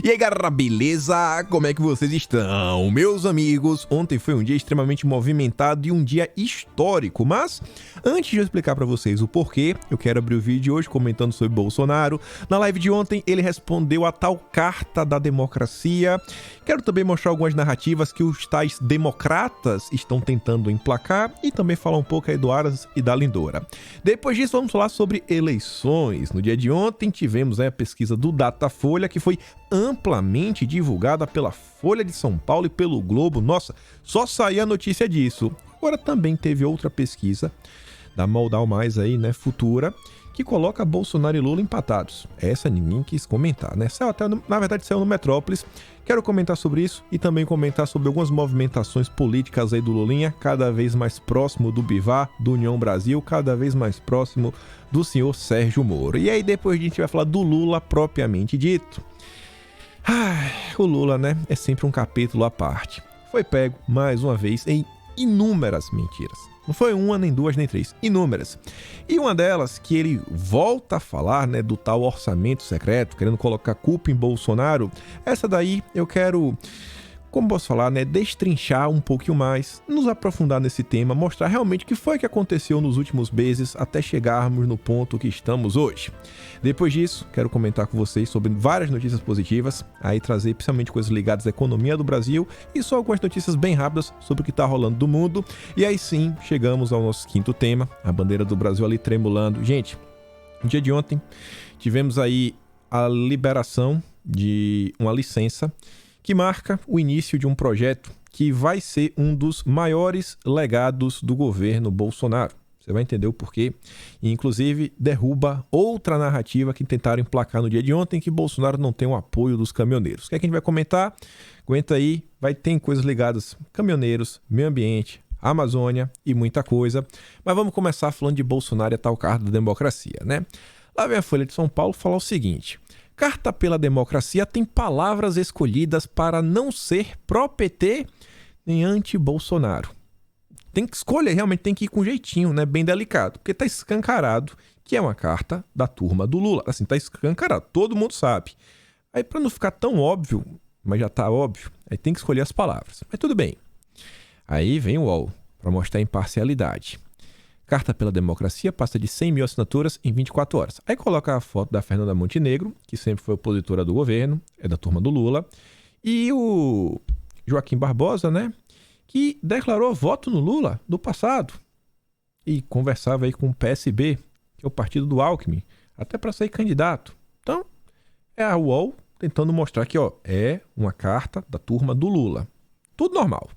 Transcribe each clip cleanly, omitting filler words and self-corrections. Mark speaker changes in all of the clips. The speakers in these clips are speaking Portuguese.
Speaker 1: E aí galera, beleza? Como é que vocês estão? Meus amigos, ontem foi um dia extremamente movimentado e um dia histórico, mas antes de eu explicar pra vocês o porquê, eu quero abrir o vídeo de hoje comentando sobre Bolsonaro. Na live de ontem ele respondeu a tal carta da democracia. Quero também mostrar algumas narrativas que os tais democratas estão tentando emplacar e também falar um pouco aí do Aras e da Lindora. Depois disso vamos falar sobre eleições. No dia de ontem tivemos a pesquisa do Datafolha que foi amplamente divulgada pela Folha de São Paulo e pelo Globo. Nossa, só saía a notícia disso. Agora também teve outra pesquisa da Moldau Mais aí, né, futura, que coloca Bolsonaro e Lula empatados. Essa ninguém quis comentar, né? Saiu até, na verdade saiu no Metrópolis. Quero comentar sobre isso e também comentar sobre algumas movimentações políticas aí do Lulinha, cada vez mais próximo do Bivar, do União Brasil, cada vez mais próximo do senhor Sérgio Moro. E aí depois a gente vai falar do Lula propriamente dito. O Lula, né, é sempre um capítulo à parte. Foi pego, mais uma vez, em inúmeras mentiras. Não foi uma, nem duas, nem três. Inúmeras. E uma delas, que ele volta a falar, né, do tal orçamento secreto, querendo colocar culpa em Bolsonaro. Essa daí eu quero, como posso falar, né, destrinchar um pouquinho mais, nos aprofundar nesse tema, mostrar realmente o que foi que aconteceu nos últimos meses até chegarmos no ponto que estamos hoje. Depois disso, quero comentar com vocês sobre várias notícias positivas, aí trazer principalmente coisas ligadas à economia do Brasil e só algumas notícias bem rápidas sobre o que está rolando do mundo. E aí sim, chegamos ao nosso quinto tema, a bandeira do Brasil ali tremulando. Gente, no dia de ontem, tivemos aí a liberação de uma licença que marca o início de um projeto que vai ser um dos maiores legados do governo Bolsonaro. Você vai entender o porquê. E, inclusive, derruba outra narrativa que tentaram emplacar no dia de ontem, que Bolsonaro não tem o apoio dos caminhoneiros. O que é que a gente vai comentar? Aguenta aí, vai ter coisas ligadas a caminhoneiros, meio ambiente, Amazônia e muita coisa. Mas vamos começar falando de Bolsonaro e a tal carta da democracia, né? Lá vem a Folha de São Paulo falar o seguinte: Carta pela Democracia tem palavras escolhidas para não ser pró-PT nem anti-Bolsonaro. Tem que escolher, realmente tem que ir com jeitinho, né? Bem delicado, porque tá escancarado que é uma carta da turma do Lula. Assim, tá escancarado, todo mundo sabe. Aí para não ficar tão óbvio, mas já tá óbvio, aí tem que escolher as palavras. Mas tudo bem. Aí vem o UOL, para mostrar a imparcialidade. Carta pela Democracia passa de 100 mil assinaturas em 24 horas. Aí coloca a foto da Fernanda Montenegro, que sempre foi opositora do governo, é da turma do Lula, e o Joaquim Barbosa, né, que declarou voto no Lula do passado e conversava aí com o PSB, que é o partido do Alckmin, até para sair candidato. Então, é a UOL tentando mostrar que, ó, é uma carta da turma do Lula. Tudo normal.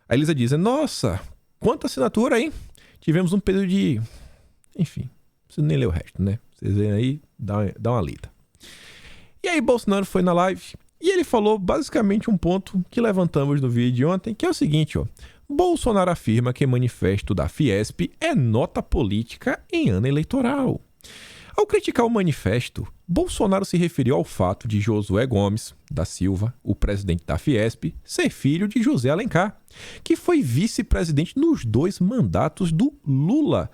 Speaker 1: A Elisa diz: nossa, quanta assinatura, hein? Tivemos um período de... Enfim, não preciso nem ler o resto, né? Vocês veem aí, dá uma lida. E aí Bolsonaro foi na live e ele falou basicamente um ponto que levantamos no vídeo de ontem, que é o seguinte, ó. Bolsonaro afirma que manifesto da Fiesp é nota política em ano eleitoral. Ao criticar o manifesto, Bolsonaro se referiu ao fato de Josué Gomes da Silva, o presidente da Fiesp, ser filho de José Alencar, que foi vice-presidente nos dois mandatos do Lula,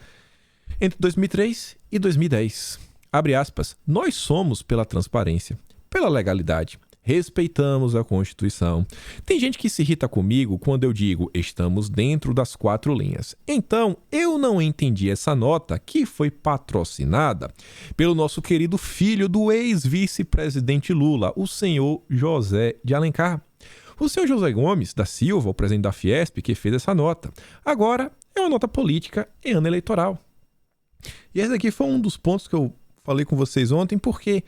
Speaker 1: entre 2003 e 2010. Abre aspas, nós somos pela transparência, pela legalidade, respeitamos a Constituição. Tem gente que se irrita comigo quando eu digo estamos dentro das 4 linhas. Então, eu não entendi essa nota que foi patrocinada pelo nosso querido filho do ex-vice-presidente Lula, o senhor José de Alencar. O senhor José Gomes da Silva, o presidente da Fiesp, que fez essa nota. Agora, é uma nota política em ano eleitoral. E esse aqui foi um dos pontos que eu falei com vocês ontem, porque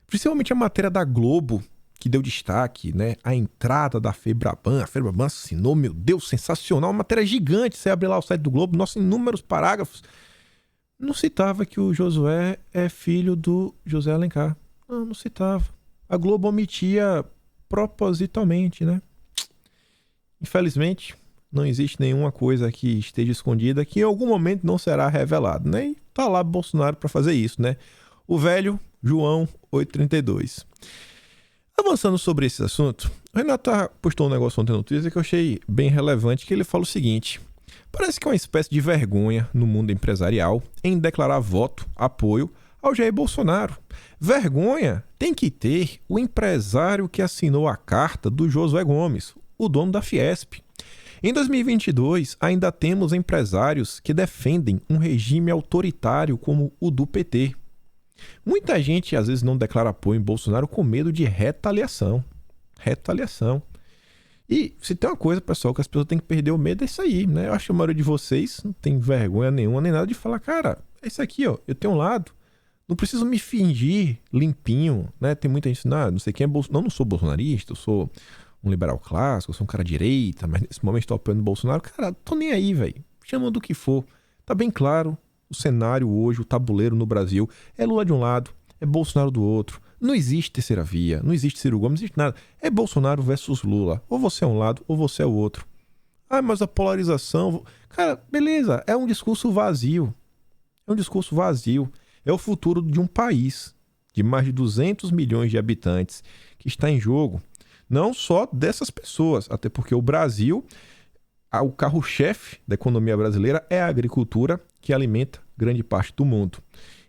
Speaker 1: principalmente a matéria da Globo, que deu destaque, né, a entrada da Febraban. A Febraban assinou, meu Deus, sensacional, uma matéria gigante. Você abre lá o site do Globo, nossa, inúmeros parágrafos. Não citava que o Josué é filho do José Alencar. Não citava. A Globo omitia propositalmente, né? Infelizmente, não existe nenhuma coisa que esteja escondida que em algum momento não será revelada, né? E tá lá Bolsonaro para fazer isso, né? O velho João 832. Avançando sobre esse assunto, o Renato postou um negócio ontem no Twitter que eu achei bem relevante, que ele fala o seguinte: parece que é uma espécie de vergonha no mundo empresarial em declarar voto, apoio ao Jair Bolsonaro. Vergonha tem que ter o empresário que assinou a carta do Josué Gomes, o dono da Fiesp. Em 2022, ainda temos empresários que defendem um regime autoritário como o do PT. Muita gente às vezes não declara apoio em Bolsonaro com medo de retaliação. Retaliação. E se tem uma coisa, pessoal, que as pessoas têm que perder o medo é isso aí, né? Eu acho que a maioria de vocês não tem vergonha nenhuma nem nada de falar, cara, é isso aqui, ó, eu tenho um lado. Não preciso me fingir limpinho, né? Tem muita gente, não sei quem é Bolsonaro. Não sou bolsonarista, eu sou um liberal clássico, eu sou um cara direita, mas nesse momento estou apoiando o Bolsonaro. Cara, tô nem aí, velho. Chama do que for. Tá bem claro o cenário hoje, o tabuleiro no Brasil. É Lula de um lado, é Bolsonaro do outro. Não existe terceira via, não existe Ciro Gomes, não existe nada. É Bolsonaro versus Lula. Ou você é um lado, ou você é o outro. Ah, mas a polarização... Cara, beleza, é um discurso vazio. É um discurso vazio. É o futuro de um país de mais de 200 milhões de habitantes que está em jogo. Não só dessas pessoas, até porque o Brasil, o carro-chefe da economia brasileira é a agricultura que alimenta grande parte do mundo.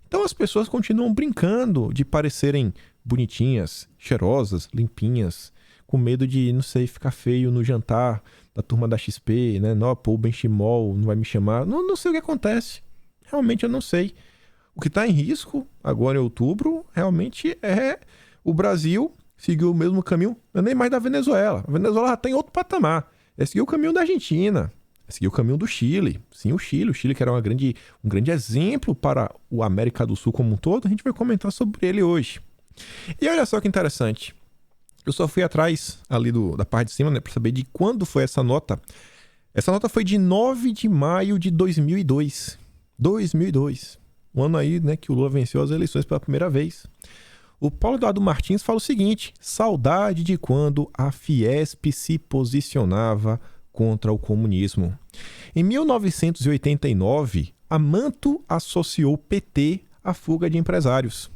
Speaker 1: Então as pessoas continuam brincando de parecerem bonitinhas, cheirosas, limpinhas, com medo de, não sei, ficar feio no jantar da turma da XP, né? Não, pô, o Benchimol não vai me chamar. Não sei o que acontece. Realmente eu não sei. O que está em risco agora em outubro realmente é o Brasil seguir o mesmo caminho, não é nem mais da Venezuela. A Venezuela já está em outro patamar. É seguir o caminho da Argentina. É seguir o caminho do Chile. Sim, o Chile que era um grande exemplo para o América do Sul como um todo. A gente vai comentar sobre ele hoje. E olha só que interessante. Eu só fui atrás ali da parte de cima, né, para saber de quando foi essa nota. Essa nota foi de 9 de maio de 2002. 2002. Um ano aí, né, que o Lula venceu as eleições pela primeira vez. O Paulo Eduardo Martins fala o seguinte: saudade de quando a Fiesp se posicionava contra o comunismo. Em 1989, a Manto associou o PT à fuga de empresários.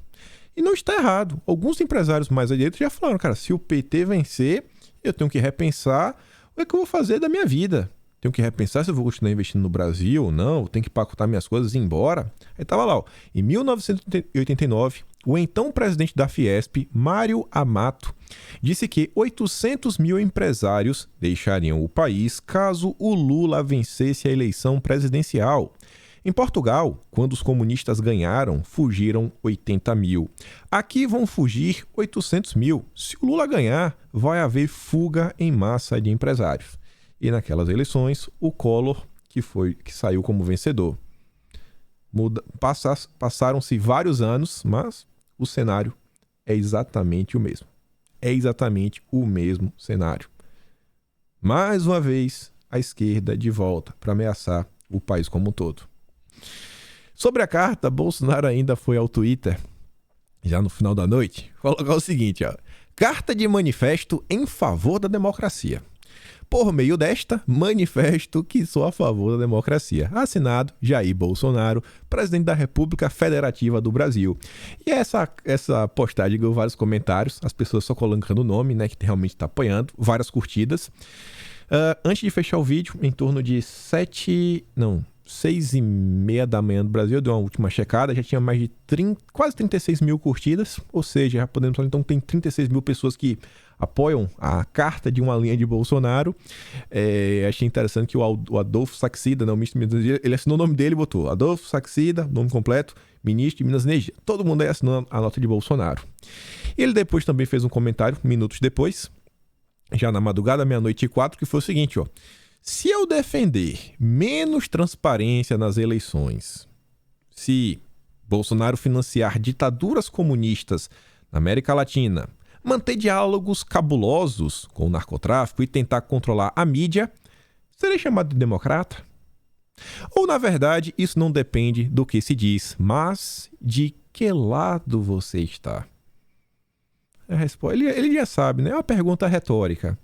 Speaker 1: E não está errado. Alguns empresários mais à direita já falaram, cara, se o PT vencer, eu tenho que repensar o que eu vou fazer da minha vida. Tenho que repensar se eu vou continuar investindo no Brasil ou não, tenho que empacotar minhas coisas e ir embora. Aí estava lá, ó, em 1989, o então presidente da Fiesp, Mário Amato, disse que 800 mil empresários deixariam o país caso o Lula vencesse a eleição presidencial. Em Portugal, quando os comunistas ganharam, fugiram 80 mil. Aqui vão fugir 800 mil. Se o Lula ganhar, vai haver fuga em massa de empresários. E naquelas eleições, o Collor, que saiu como vencedor. Passaram-se vários anos, mas o cenário é exatamente o mesmo. É exatamente o mesmo cenário. Mais uma vez, a esquerda de volta para ameaçar o país como um todo. Sobre a carta, Bolsonaro ainda foi ao Twitter, já no final da noite, colocar o seguinte, ó: carta de manifesto em favor da democracia. Por meio desta, manifesto que sou a favor da democracia. Assinado Jair Bolsonaro, presidente da República Federativa do Brasil. E essa postagem ganhou vários comentários, as pessoas só colocando o nome, né, que realmente está apoiando, várias curtidas. Antes de fechar o vídeo, em torno de 6h30 da manhã do Brasil, eu dei uma última checada, já tinha mais de quase 36 mil curtidas, ou seja, já podemos falar, então tem 36 mil pessoas que apoiam a carta de uma linha de Bolsonaro. Achei interessante que o Adolfo Saxida, não, ele assinou o nome dele e botou Adolfo Saxida, nome completo, ministro de Minas e Energia. Todo mundo aí assinou a nota de Bolsonaro. Ele depois também fez um comentário, minutos depois, já na madrugada, meia-noite e 4, que foi o seguinte, ó: se eu defender menos transparência nas eleições, se Bolsonaro financiar ditaduras comunistas na América Latina, manter diálogos cabulosos com o narcotráfico e tentar controlar a mídia, serei chamado de democrata? Ou, na verdade, isso não depende do que se diz, mas de que lado você está? A resposta, ele já sabe, né? É uma pergunta retórica.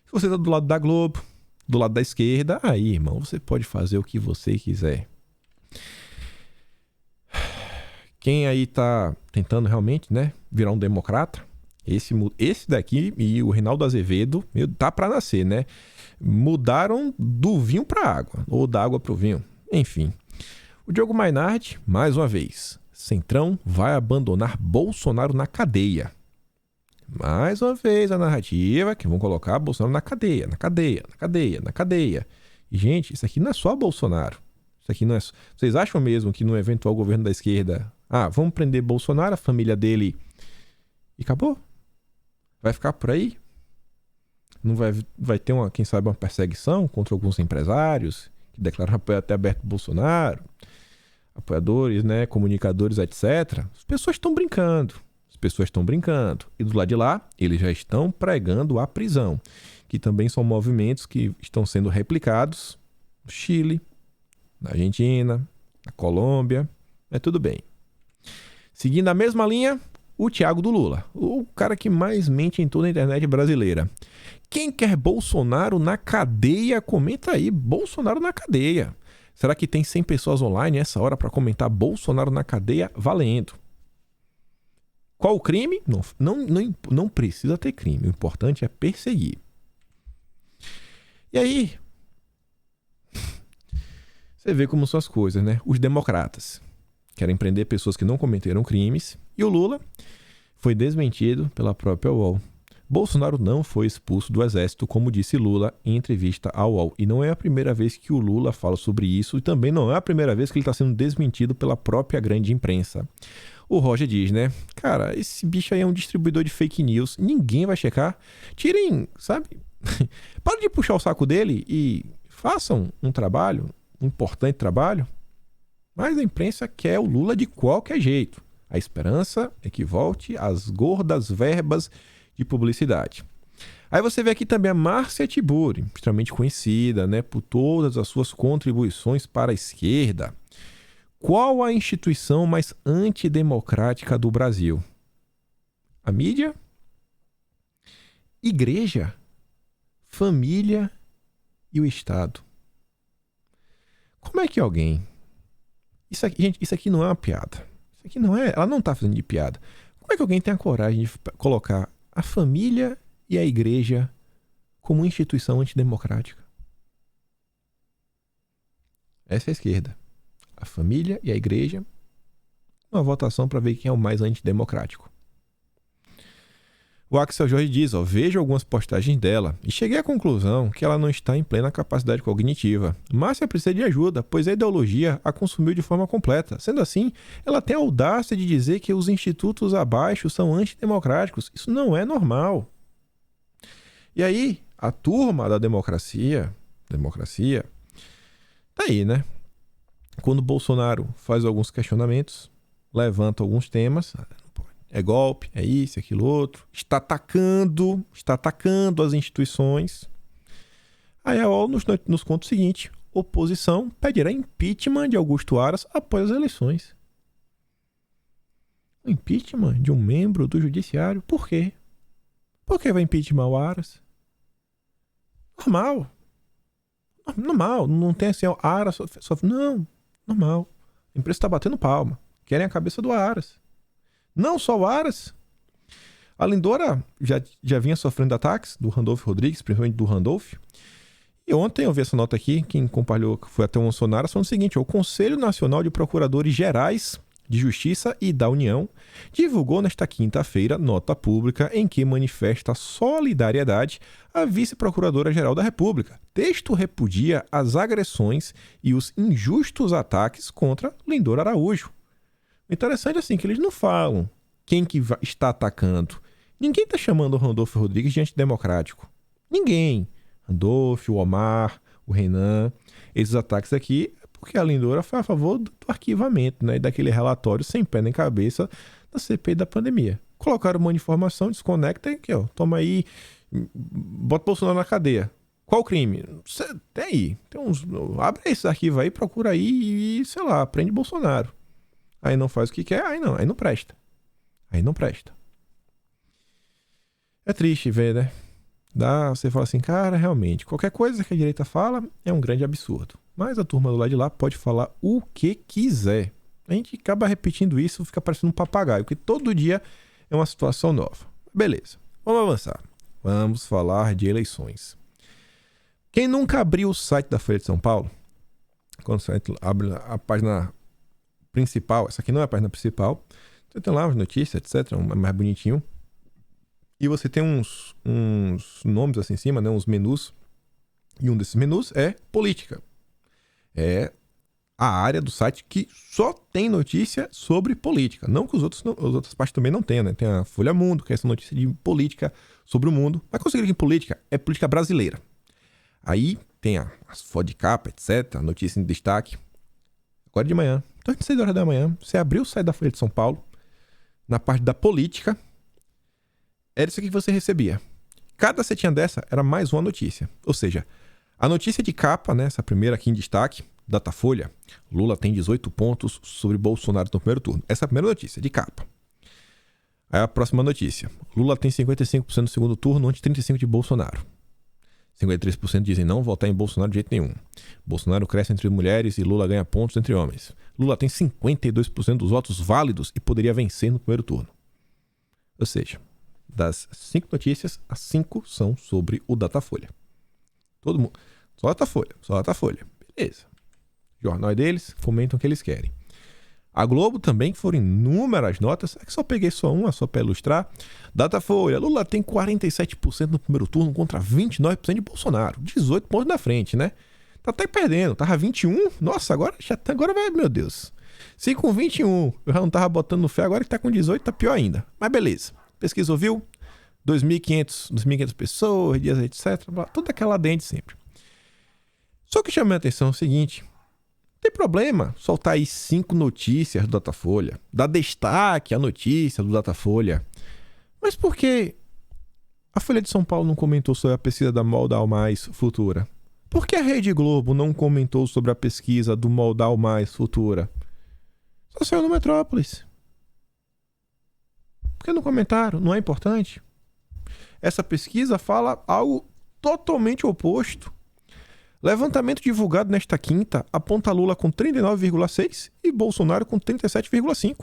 Speaker 1: Se você está do lado da Globo, do lado da esquerda, aí, irmão, você pode fazer o que você quiser. Quem aí tá tentando realmente, né, virar um democrata, esse daqui e o Reinaldo Azevedo, tá para nascer, né? Mudaram do vinho para água, ou da água para o vinho. Enfim. O Diogo Mainardi, mais uma vez, Centrão vai abandonar Bolsonaro na cadeia. Mais uma vez a narrativa que vão colocar Bolsonaro na cadeia, na cadeia, na cadeia, na cadeia. E, gente, isso aqui não é só Bolsonaro. Isso aqui não é... Vocês acham mesmo que no eventual governo da esquerda, vamos prender Bolsonaro, a família dele, e acabou? Vai ficar por aí? Não vai ter, quem sabe, uma perseguição contra alguns empresários que declararam apoio até aberto ao Bolsonaro, apoiadores, né, comunicadores, etc. As pessoas estão brincando. E do lado de lá, eles já estão pregando a prisão, que também são movimentos que estão sendo replicados no Chile, na Argentina, na Colômbia, tudo bem. Seguindo a mesma linha, o Thiago do Lula, o cara que mais mente em toda a internet brasileira. Quem quer Bolsonaro na cadeia? Comenta aí, Bolsonaro na cadeia. Será que tem 100 pessoas online nessa hora para comentar Bolsonaro na cadeia valendo? Qual o crime? Não precisa ter crime. O importante é perseguir. E aí, você vê como são as coisas, né? Os democratas querem prender pessoas que não cometeram crimes. E o Lula foi desmentido pela própria UOL. Bolsonaro não foi expulso do exército, como disse Lula em entrevista ao UOL. E não é a primeira vez que o Lula fala sobre isso. E também não é a primeira vez que ele está sendo desmentido pela própria grande imprensa. O Roger diz, né? Cara, esse bicho aí é um distribuidor de fake news. Ninguém vai checar. Tirem, sabe? Para de puxar o saco dele e façam um trabalho, um importante trabalho. Mas a imprensa quer o Lula de qualquer jeito. A esperança é que volte às gordas verbas de publicidade. Aí você vê aqui também a Márcia Tiburi, extremamente conhecida, né, por todas as suas contribuições para a esquerda. Qual a instituição mais antidemocrática do Brasil? A mídia? Igreja? Família e o Estado? Como é que alguém... Isso aqui, gente, isso aqui não é uma piada. Isso aqui não é... Ela não está fazendo de piada. Como é que alguém tem a coragem de colocar a família e a igreja como instituição antidemocrática? Essa é a esquerda. A família e a igreja, uma votação para ver quem é o mais antidemocrático. O Axel Jorge diz, vejo algumas postagens dela e cheguei à conclusão que ela não está em plena capacidade cognitiva. Márcia precisa de ajuda, pois a ideologia a consumiu de forma completa. Sendo assim, ela tem a audácia de dizer que os institutos abaixo são antidemocráticos. Isso não é normal. E aí, a turma da democracia, tá aí, né? Quando Bolsonaro faz alguns questionamentos, levanta alguns temas, é golpe, é isso, é aquilo outro, está atacando as instituições. Aí a ONU nos conta o seguinte: oposição pedirá impeachment de Augusto Aras após as eleições. O impeachment de um membro do judiciário, por quê? Por que vai impeachment o Aras? Normal, não tem assim, Aras sofre. Não, normal. A imprensa está batendo palma. Querem a cabeça do Aras. Não só o Aras. A Lindora já vinha sofrendo ataques do Randolfo Rodrigues, principalmente do Randolfo. E ontem eu vi essa nota aqui, quem compartilhou foi até o Bolsonaro, falando o seguinte: o Conselho Nacional de Procuradores Gerais de Justiça e da União divulgou nesta quinta-feira nota pública em que manifesta solidariedade à vice-procuradora-geral da República. Texto repudia as agressões e os injustos ataques contra Lindor Araújo. O interessante é assim, que eles não falam quem que está atacando. Ninguém está chamando o Randolfo Rodrigues de antidemocrático. Ninguém. Randolfo, o Omar, o Renan, esses ataques aqui, porque a Lindora foi a favor do arquivamento, né, e daquele relatório sem pé nem cabeça da CPI da pandemia. Colocaram uma informação, desconecta e aqui, toma aí, bota o Bolsonaro na cadeia. Qual o crime? Tem aí. Abre esse arquivo aí, procura aí e, sei lá, prende Bolsonaro. Aí não faz o que quer, aí não presta. Aí não presta. É triste ver, né? Você fala assim, cara, realmente, qualquer coisa que a direita fala é um grande absurdo. Mas a turma do lado de lá pode falar o que quiser. A gente acaba repetindo isso, fica parecendo um papagaio, porque todo dia é uma situação nova. Beleza, vamos avançar. Vamos falar de eleições. Quem nunca abriu o site da Folha de São Paulo, quando você abre a página principal, essa aqui não é a página principal, você tem lá as notícias, etc, mais bonitinho. E você tem uns nomes assim em cima, né, uns menus. E um desses menus é política. É a área do site que só tem notícia sobre política. Não que as outras partes também não tenham, né? Tem a Folha Mundo, que é essa notícia de política sobre o mundo. Mas conseguir aqui em política é política brasileira. Aí tem as fotos de capa, etc. A notícia em destaque. Agora de manhã, 6 horas da manhã, você abriu o site da Folha de São Paulo, na parte da política, era isso aqui que você recebia. Cada setinha dessa era mais uma notícia. Ou seja, a notícia de capa, né, essa primeira aqui em destaque, Datafolha, Lula tem 18 pontos sobre Bolsonaro no primeiro turno. Essa é a primeira notícia, de capa. Aí a próxima notícia. Lula tem 55% no segundo turno, ante 35% de Bolsonaro. 53% dizem não votar em Bolsonaro de jeito nenhum. Bolsonaro cresce entre mulheres e Lula ganha pontos entre homens. Lula tem 52% dos votos válidos e poderia vencer no primeiro turno. Ou seja, das 5 notícias, as 5 são sobre o Datafolha. Todo mundo. Só Datafolha. Beleza. Jornal deles, comentam o que eles querem. A Globo também, que foram inúmeras notas, é que só peguei uma, só para ilustrar. Datafolha, Lula tem 47% no primeiro turno contra 29% de Bolsonaro. 18 pontos na frente, né? Tá até perdendo, tava 21, nossa, agora vai, meu Deus. Se com 21 eu já não tava botando no fé, agora que tá com 18 tá pior ainda. Mas beleza, pesquisa ouviu? 2.500 pessoas, dias, etc. Tudo aquela dente sempre. Só que chama a atenção é o seguinte... Não tem problema soltar aí 5 notícias do Datafolha, dar destaque à notícia do Datafolha. Mas por que a Folha de São Paulo não comentou sobre a pesquisa da Moldal Mais Futura? Por que a Rede Globo não comentou sobre a pesquisa do Moldal Mais Futura? Só saiu no Metrópolis. Por que não comentaram? Não é importante? Essa pesquisa fala algo totalmente oposto. Levantamento divulgado nesta quinta aponta Lula com 39,6% e Bolsonaro com 37,5%.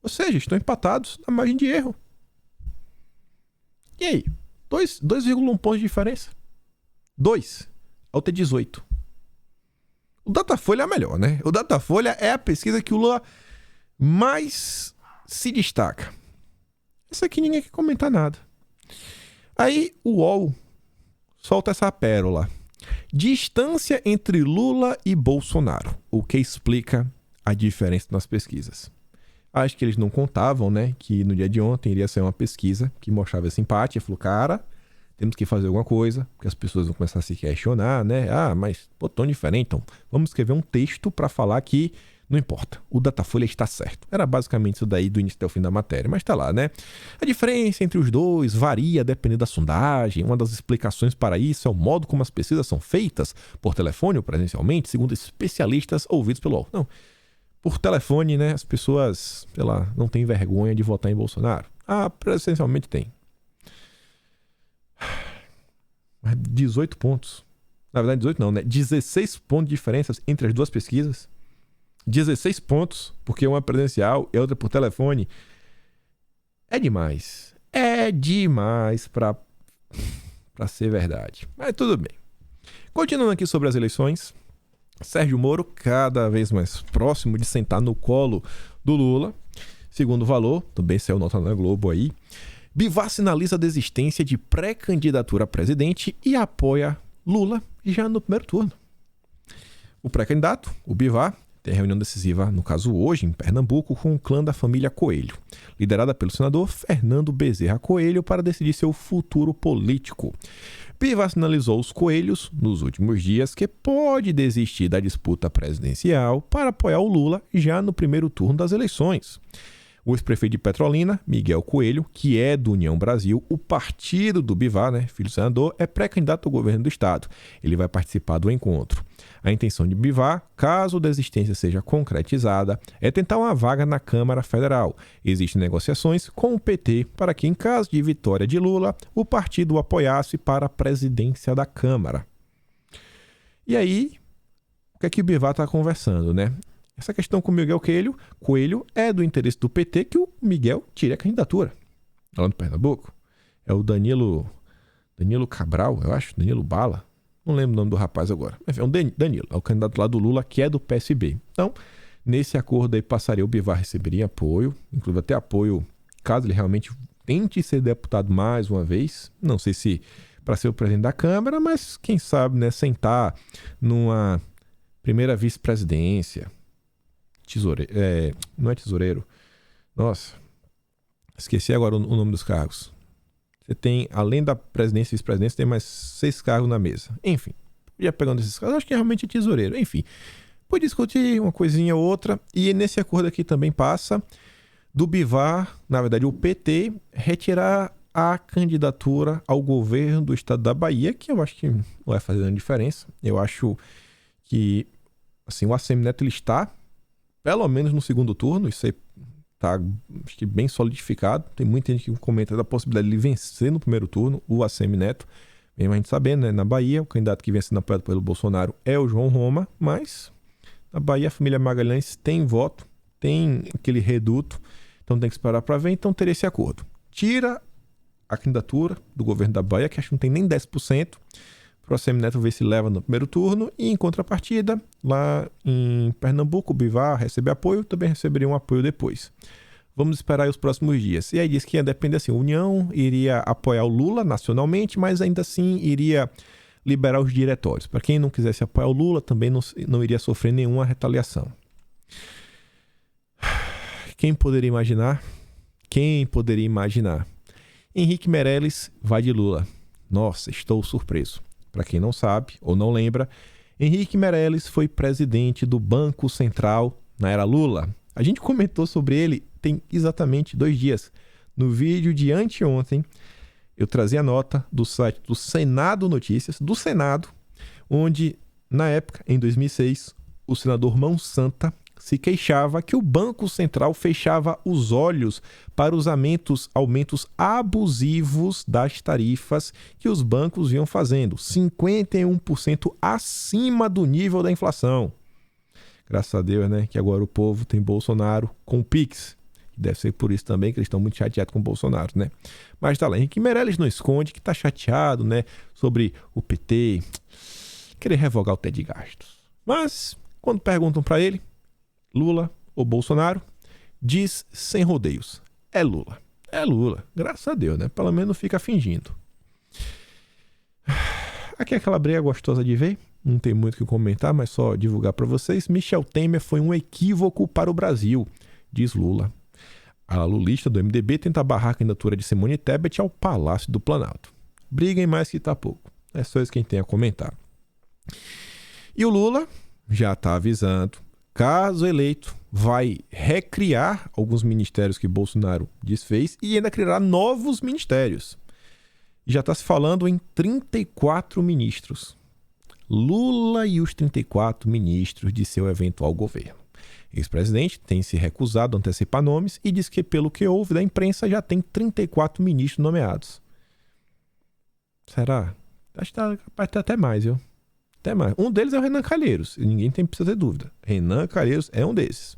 Speaker 1: Ou seja, estão empatados na margem de erro. E aí? 2,1 pontos de diferença. 2 ao ter 18. O Datafolha é melhor, né? O Datafolha é a pesquisa que o Lula mais se destaca. Isso aqui ninguém quer comentar nada. Aí o UOL solta essa pérola. Distância entre Lula e Bolsonaro, o que explica a diferença nas pesquisas. Acho que eles não contavam, né, que no dia de ontem iria ser uma pesquisa que mostrava esse empate. E falou, cara, temos que fazer alguma coisa, porque as pessoas vão começar a se questionar, né? Ah, mas pô, tão diferente, então vamos escrever um texto para falar que não importa, o Datafolha está certo. Era basicamente isso daí do início até o fim da matéria, mas tá lá, né? A diferença entre os dois varia dependendo da sondagem. Uma das explicações para isso é o modo como as pesquisas são feitas, por telefone ou presencialmente, segundo especialistas ouvidos pelo UOL. Não, por telefone, né, as pessoas, sei lá, não têm vergonha de votar em Bolsonaro. Ah, presencialmente tem. 18 pontos. Na verdade, 18 não, né? 16 pontos de diferença entre as duas pesquisas. 16 pontos, porque uma é presencial e outra por telefone. É demais. É demais pra ser verdade. Mas tudo bem. Continuando aqui sobre as eleições. Sérgio Moro cada vez mais próximo de sentar no colo do Lula. Segundo o Valor, também saiu nota na Globo aí. Bivar sinaliza a desistência de pré-candidatura a presidente e apoia Lula já no primeiro turno. O pré-candidato, o Bivar, tem reunião decisiva, no caso hoje, em Pernambuco, com o clã da família Coelho, liderada pelo senador Fernando Bezerra Coelho, para decidir seu futuro político. Bivar sinalizou aos Coelhos, nos últimos dias, que pode desistir da disputa presidencial para apoiar o Lula já no primeiro turno das eleições. O ex-prefeito de Petrolina, Miguel Coelho, que é do União Brasil, o partido do Bivar, né, filho do senador, é pré-candidato ao governo do estado. Ele vai participar do encontro. A intenção de Bivar, caso a desistência seja concretizada, é tentar uma vaga na Câmara Federal. Existem negociações com o PT para que, em caso de vitória de Lula, o partido o apoiasse para a presidência da Câmara. E aí, o que é que o Bivar está conversando, né? Essa questão com o Miguel Coelho é do interesse do PT que o Miguel tire a candidatura. Lá no Pernambuco. É o Danilo Cabral, eu acho, Danilo Bala. Não lembro o nome do rapaz agora. É o Danilo, é o candidato lá do Lula, que é do PSB. Então, Nesse acordo aí passaria, o Bivar receberia apoio, inclusive até apoio caso ele realmente tente ser deputado mais uma vez. Não sei se para ser o presidente da Câmara, mas quem sabe, né, sentar numa primeira vice-presidência. Não é tesoureiro. Nossa, esqueci agora o nome dos cargos. Você tem, além da presidência e vice-presidência, tem mais 6 cargos na mesa. Enfim, já pegando esses cargos, acho que realmente é tesoureiro. Enfim, pode discutir uma coisinha ou outra. E nesse acordo aqui também passa do Bivar, na verdade o PT, retirar a candidatura ao governo do estado da Bahia, que eu acho que não vai fazer grande diferença. Eu acho que assim, o ACM Neto ele está, pelo menos no segundo turno, isso aí tá, acho que bem solidificado. Tem muita gente que comenta da possibilidade de ele vencer no primeiro turno, o ACM Neto. Mesmo a gente sabendo, né? Na Bahia, o candidato que vem sendo apoiado pelo Bolsonaro é o João Roma, mas na Bahia a família Magalhães tem voto, tem aquele reduto, então tem que esperar para ver. Então teria esse acordo. Tira a candidatura do governo da Bahia, que acho que não tem nem 10%, para o ACM Neto ver se leva no primeiro turno, e em contrapartida, lá em Pernambuco, o Bivar recebe apoio, também receberia um apoio depois. Vamos esperar aí os próximos dias. E aí diz que ia depender assim, a União iria apoiar o Lula nacionalmente, mas ainda assim iria liberar os diretórios. Para quem não quisesse apoiar o Lula, também não iria sofrer nenhuma retaliação. Quem poderia imaginar? Quem poderia imaginar? Henrique Meirelles vai de Lula. Nossa, estou surpreso. Para quem não sabe ou não lembra, Henrique Meirelles foi presidente do Banco Central na era Lula. A gente comentou sobre ele tem exatamente 2 dias. No vídeo de anteontem, eu trazia a nota do site do Senado Notícias, do Senado, onde, na época, em 2006, o senador Mão Santa se queixava que o Banco Central fechava os olhos para os aumentos abusivos das tarifas que os bancos vinham fazendo, 51% acima do nível da inflação. Graças a Deus, né, que agora o povo tem Bolsonaro com o Pix. Deve ser por isso também que eles estão muito chateados com o Bolsonaro, né? Mas tá lá, Henrique Meirelles não esconde que tá chateado, né, sobre o PT querer revogar o teto de gastos. Mas, quando perguntam para ele, Lula ou Bolsonaro, diz sem rodeios: é Lula. É Lula, graças a Deus, né? Pelo menos fica fingindo. Aqui é aquela briga gostosa de ver, não tem muito o que comentar, mas só divulgar para vocês. Michel Temer foi um equívoco para o Brasil, diz Lula. A lulista do MDB tenta barrar a candidatura de Simone Tebet ao Palácio do Planalto. Briguem mais que tá pouco. É só isso que a gente tem a comentar. E o Lula já está avisando, caso eleito, vai recriar alguns ministérios que Bolsonaro desfez e ainda criará novos ministérios. Já está se falando em 34 ministros. Lula e os 34 ministros de seu eventual governo. O ex-presidente tem se recusado a antecipar nomes e diz que, pelo que houve da imprensa, já tem 34 ministros nomeados. Será? Acho que tá capaz de ter até mais, viu? Até mais. Um deles é o Renan Calheiros, e ninguém precisa ter dúvida. Renan Calheiros é um desses.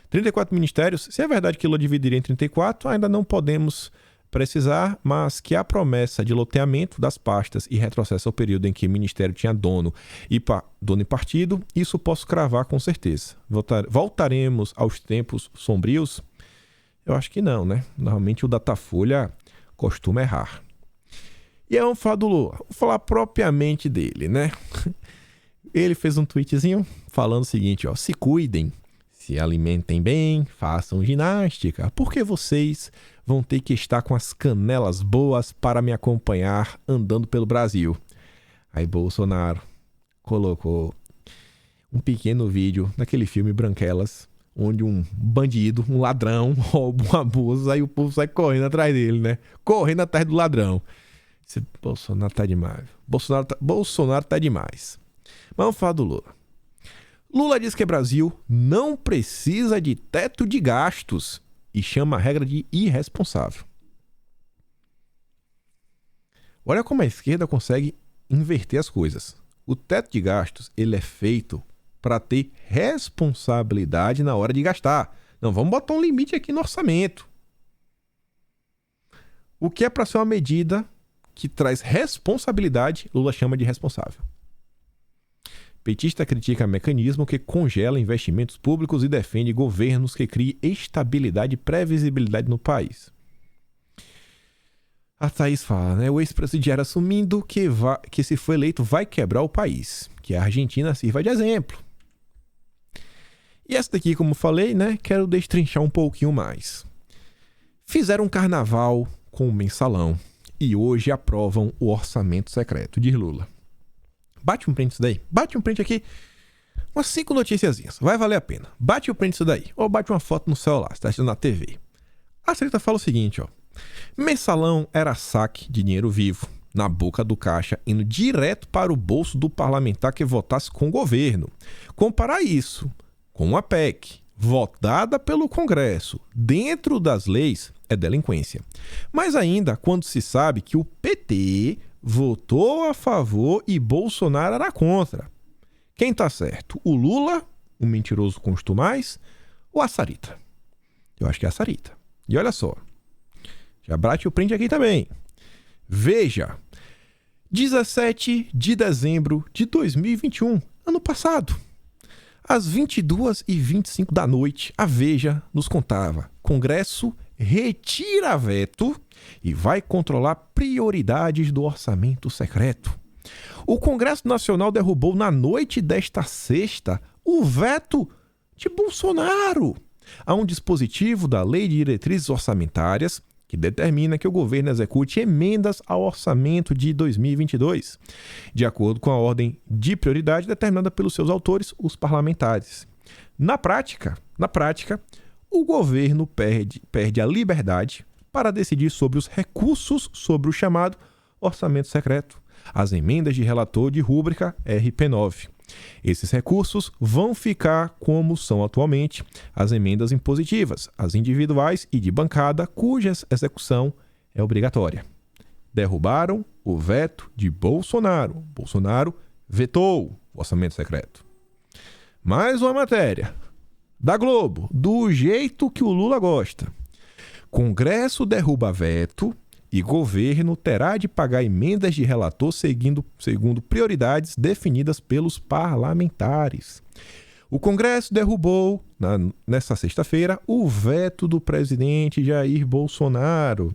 Speaker 1: 34 ministérios, se é verdade que Lula dividiria em 34, ainda não podemos precisar, mas que a promessa de loteamento das pastas e retrocesso ao período em que o ministério tinha dono e partido, isso posso cravar com certeza. Voltaremos aos tempos sombrios? Eu acho que não, né? Normalmente o Datafolha costuma errar. E aí vamos falar do Lula, vamos falar propriamente dele, né? Ele fez um tweetzinho falando o seguinte, ó: se cuidem, se alimentem bem, façam ginástica, porque vocês vão ter que estar com as canelas boas para me acompanhar andando pelo Brasil. Aí Bolsonaro colocou um pequeno vídeo daquele filme Branquelas, onde um bandido, um ladrão, rouba uma bolsa, aí o povo sai correndo atrás dele, né? Correndo atrás do ladrão. Esse Bolsonaro tá demais. Bolsonaro tá demais. Mas vamos falar do Lula. Lula diz que o Brasil não precisa de teto de gastos e chama a regra de irresponsável. Olha como a esquerda consegue inverter as coisas. O teto de gastos ele é feito para ter responsabilidade na hora de gastar. Não, vamos botar um limite aqui no orçamento. O que é para ser uma medida que traz responsabilidade, Lula chama de irresponsável. Petista critica mecanismo que congela investimentos públicos e defende governos que criem estabilidade e previsibilidade no país. A Thaís fala, né? O ex-presidiário assumindo que se for eleito vai quebrar o país. Que a Argentina sirva de exemplo. E essa daqui, como falei, né? Quero destrinchar um pouquinho mais. Fizeram um carnaval com o mensalão e hoje aprovam o orçamento secreto de Lula. Bate um print disso daí. Bate um print aqui. Umas 5 noticiazinhas. Vai valer a pena. Bate o print disso daí. Ou bate uma foto no celular, se está assistindo na TV. A Sarita fala o seguinte, ó. Mensalão era saque de dinheiro vivo, na boca do caixa, indo direto para o bolso do parlamentar que votasse com o governo. Comparar isso com uma PEC votada pelo Congresso dentro das leis é delinquência. Mas ainda quando se sabe que o PT votou a favor e Bolsonaro era contra. Quem tá certo? O Lula, o mentiroso constumais, ou a Sarita? Eu acho que é a Sarita. E olha só. Já bate o print aqui também. Veja. 17 de dezembro de 2021, ano passado. Às 22h25 da noite, a Veja nos contava: Congresso retira veto e vai controlar prioridades do orçamento secreto. O Congresso Nacional derrubou na noite desta sexta o veto de Bolsonaro a um dispositivo da Lei de Diretrizes Orçamentárias que determina que o governo execute emendas ao orçamento de 2022, de acordo com a ordem de prioridade determinada pelos seus autores, os parlamentares. Na prática, o governo perde a liberdade para decidir sobre os recursos sobre o chamado orçamento secreto, as emendas de relator de rúbrica RP9. Esses recursos vão ficar como são atualmente as emendas impositivas, as individuais e de bancada, cuja execução é obrigatória. Derrubaram o veto de Bolsonaro. Bolsonaro vetou o orçamento secreto. Mais uma matéria da Globo, do jeito que o Lula gosta. Congresso derruba veto e governo terá de pagar emendas de relator segundo prioridades definidas pelos parlamentares. O Congresso derrubou, nesta sexta-feira, o veto do presidente Jair Bolsonaro.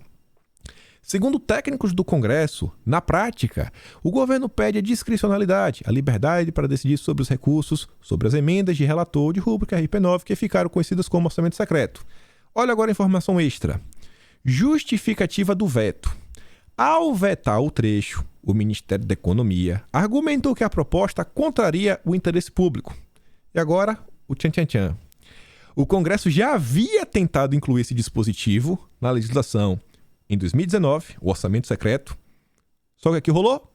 Speaker 1: Segundo técnicos do Congresso, na prática, o governo pede a discricionalidade, a liberdade para decidir sobre os recursos, sobre as emendas de relator de rúbrica RP9, que ficaram conhecidas como orçamento secreto. Olha agora a informação extra. Justificativa do veto. Ao vetar o trecho, o Ministério da Economia argumentou que a proposta contraria o interesse público. E agora, o tchan-tchan-tchan. O Congresso já havia tentado incluir esse dispositivo na legislação em 2019, o orçamento secreto. Só que aqui rolou,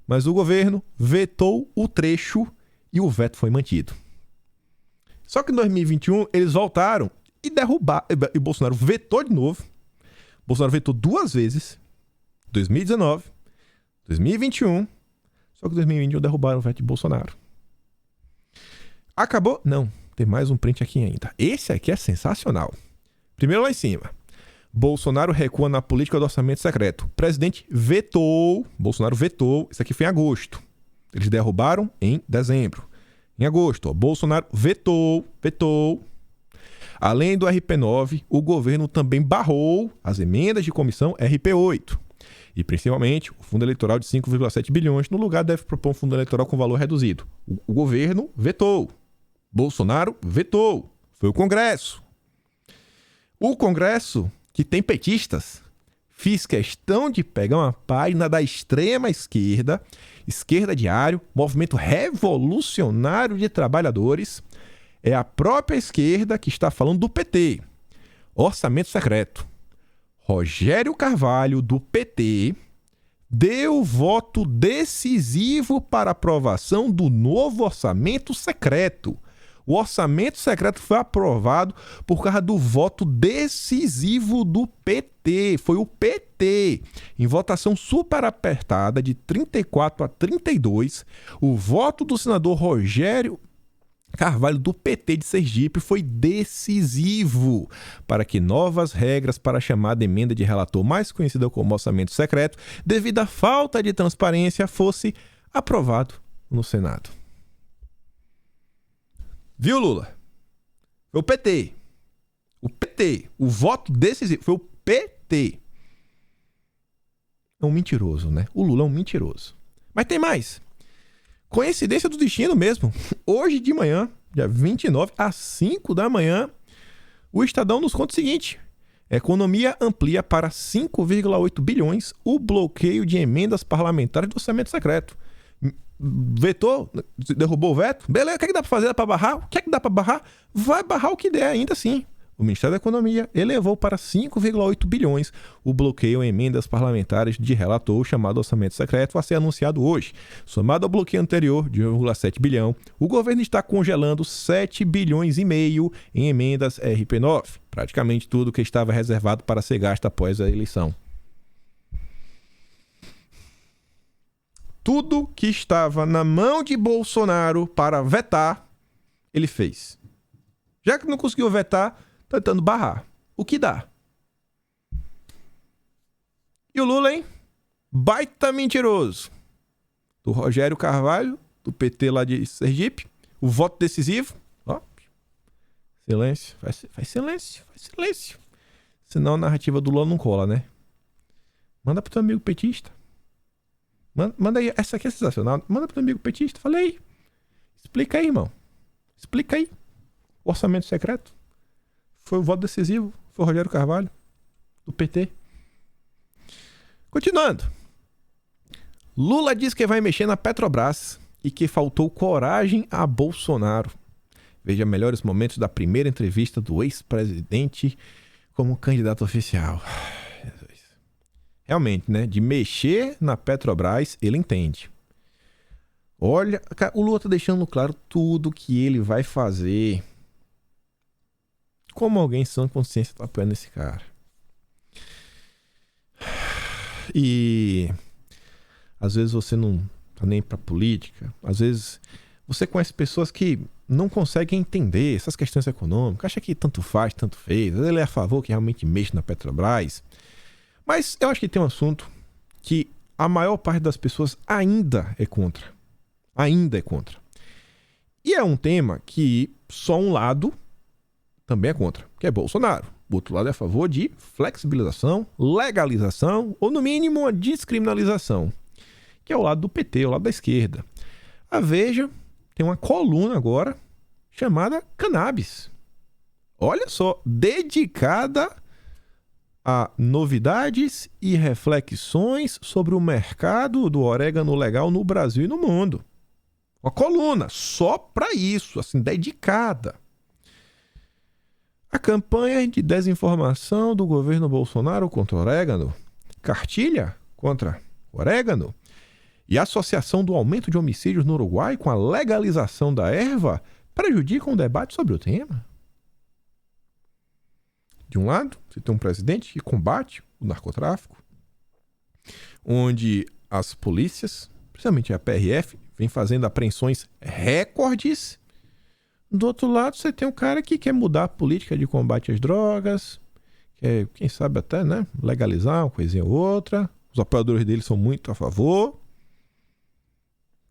Speaker 1: mas o governo vetou o trecho e o veto foi mantido. Só que em 2021 eles voltaram e derrubaram, e Bolsonaro vetou de novo. Bolsonaro vetou 2 vezes, 2019, 2021, só que em 2021 derrubaram o veto de Bolsonaro. Acabou? Não, tem mais um print aqui ainda. Esse aqui é sensacional. Primeiro lá em cima. Bolsonaro recua na política do orçamento secreto. O presidente vetou, Bolsonaro vetou, isso aqui foi em agosto. Eles derrubaram em dezembro. Em agosto, ó, Bolsonaro vetou. Além do RP9, o governo também barrou as emendas de comissão RP8. E, principalmente, o fundo eleitoral de 5,7 bilhões, no lugar deve propor um fundo eleitoral com valor reduzido. O governo vetou. Bolsonaro vetou. Foi o Congresso. O Congresso, que tem petistas, fiz questão de pegar uma página da extrema esquerda, Esquerda Diário, Movimento Revolucionário de Trabalhadores. É a própria esquerda que está falando do PT. Orçamento secreto. Rogério Carvalho, do PT, deu voto decisivo para aprovação do novo orçamento secreto. O orçamento secreto foi aprovado por causa do voto decisivo do PT. Foi o PT. Em votação super apertada de 34 a 32, o voto do senador Rogério Carvalho, do PT de Sergipe, foi decisivo para que novas regras para a chamada emenda de relator, mais conhecida como orçamento secreto, devido à falta de transparência, fosse aprovado no Senado. Viu, Lula? Foi o PT. O PT. O voto decisivo foi o PT. É um mentiroso, né? O Lula é um mentiroso. Mas tem mais. Coincidência do destino mesmo. Hoje de manhã, dia 29, às 5 da manhã, o Estadão nos conta o seguinte. A economia amplia para 5,8 bilhões o bloqueio de emendas parlamentares do orçamento secreto. Vetou? Derrubou o veto? Beleza, o que é que dá para fazer? Dá para barrar? O que é que dá para barrar? Vai barrar o que der ainda assim. O Ministério da Economia elevou para 5,8 bilhões o bloqueio em emendas parlamentares de relator chamado orçamento secreto a ser anunciado hoje. Somado ao bloqueio anterior de 1,7 bilhão, o governo está congelando 7 bilhões e meio em emendas RP9, praticamente tudo que estava reservado para ser gasto após a eleição. Tudo que estava na mão de Bolsonaro para vetar, ele fez. Já que não conseguiu vetar, tentando barrar. O que dá? E o Lula, hein? Baita mentiroso. Do Rogério Carvalho, do PT lá de Sergipe. O voto decisivo. Ó. Silêncio. Faz silêncio. Faz silêncio. Senão a narrativa do Lula não cola, né? Manda pro teu amigo petista. Manda aí. Essa aqui é sensacional. Manda pro teu amigo petista. Fala aí. Explica aí, irmão. Explica aí. O orçamento secreto. Foi o voto decisivo. Foi o Rogério Carvalho, do PT. Continuando. Lula diz que vai mexer na Petrobras e que faltou coragem a Bolsonaro. Veja melhores momentos da primeira entrevista do ex-presidente como candidato oficial. Realmente, né? De mexer na Petrobras, ele entende. Olha, o Lula tá deixando claro tudo que ele vai fazer. Como alguém sem consciência tá apoiando esse cara? E às vezes você não tá nem pra política. Às vezes você conhece pessoas que não conseguem entender essas questões econômicas. Acha que tanto faz, tanto fez. Às vezes ele é a favor que realmente mexe na Petrobras. Mas eu acho que tem um assunto que a maior parte das pessoas ainda é contra. Ainda é contra. E é um tema que só um lado também é contra, que é Bolsonaro. O outro lado é a favor de flexibilização, legalização ou, no mínimo, a descriminalização, que é o lado do PT, o lado da esquerda. A Veja tem uma coluna agora chamada Cannabis. Olha só, dedicada a novidades e reflexões sobre o mercado do orégano legal no Brasil e no mundo. Uma coluna só para isso, assim, dedicada. A campanha de desinformação do governo Bolsonaro contra o orégano, cartilha contra o orégano e a associação do aumento de homicídios no Uruguai com a legalização da erva prejudicam o debate sobre o tema. De um lado, você tem um presidente que combate o narcotráfico, onde as polícias, principalmente a PRF, vem fazendo apreensões recordes. Do outro lado, você tem um cara que quer mudar a política de combate às drogas, quer, quem sabe até, né, legalizar uma coisinha ou outra. Os apoiadores dele são muito a favor.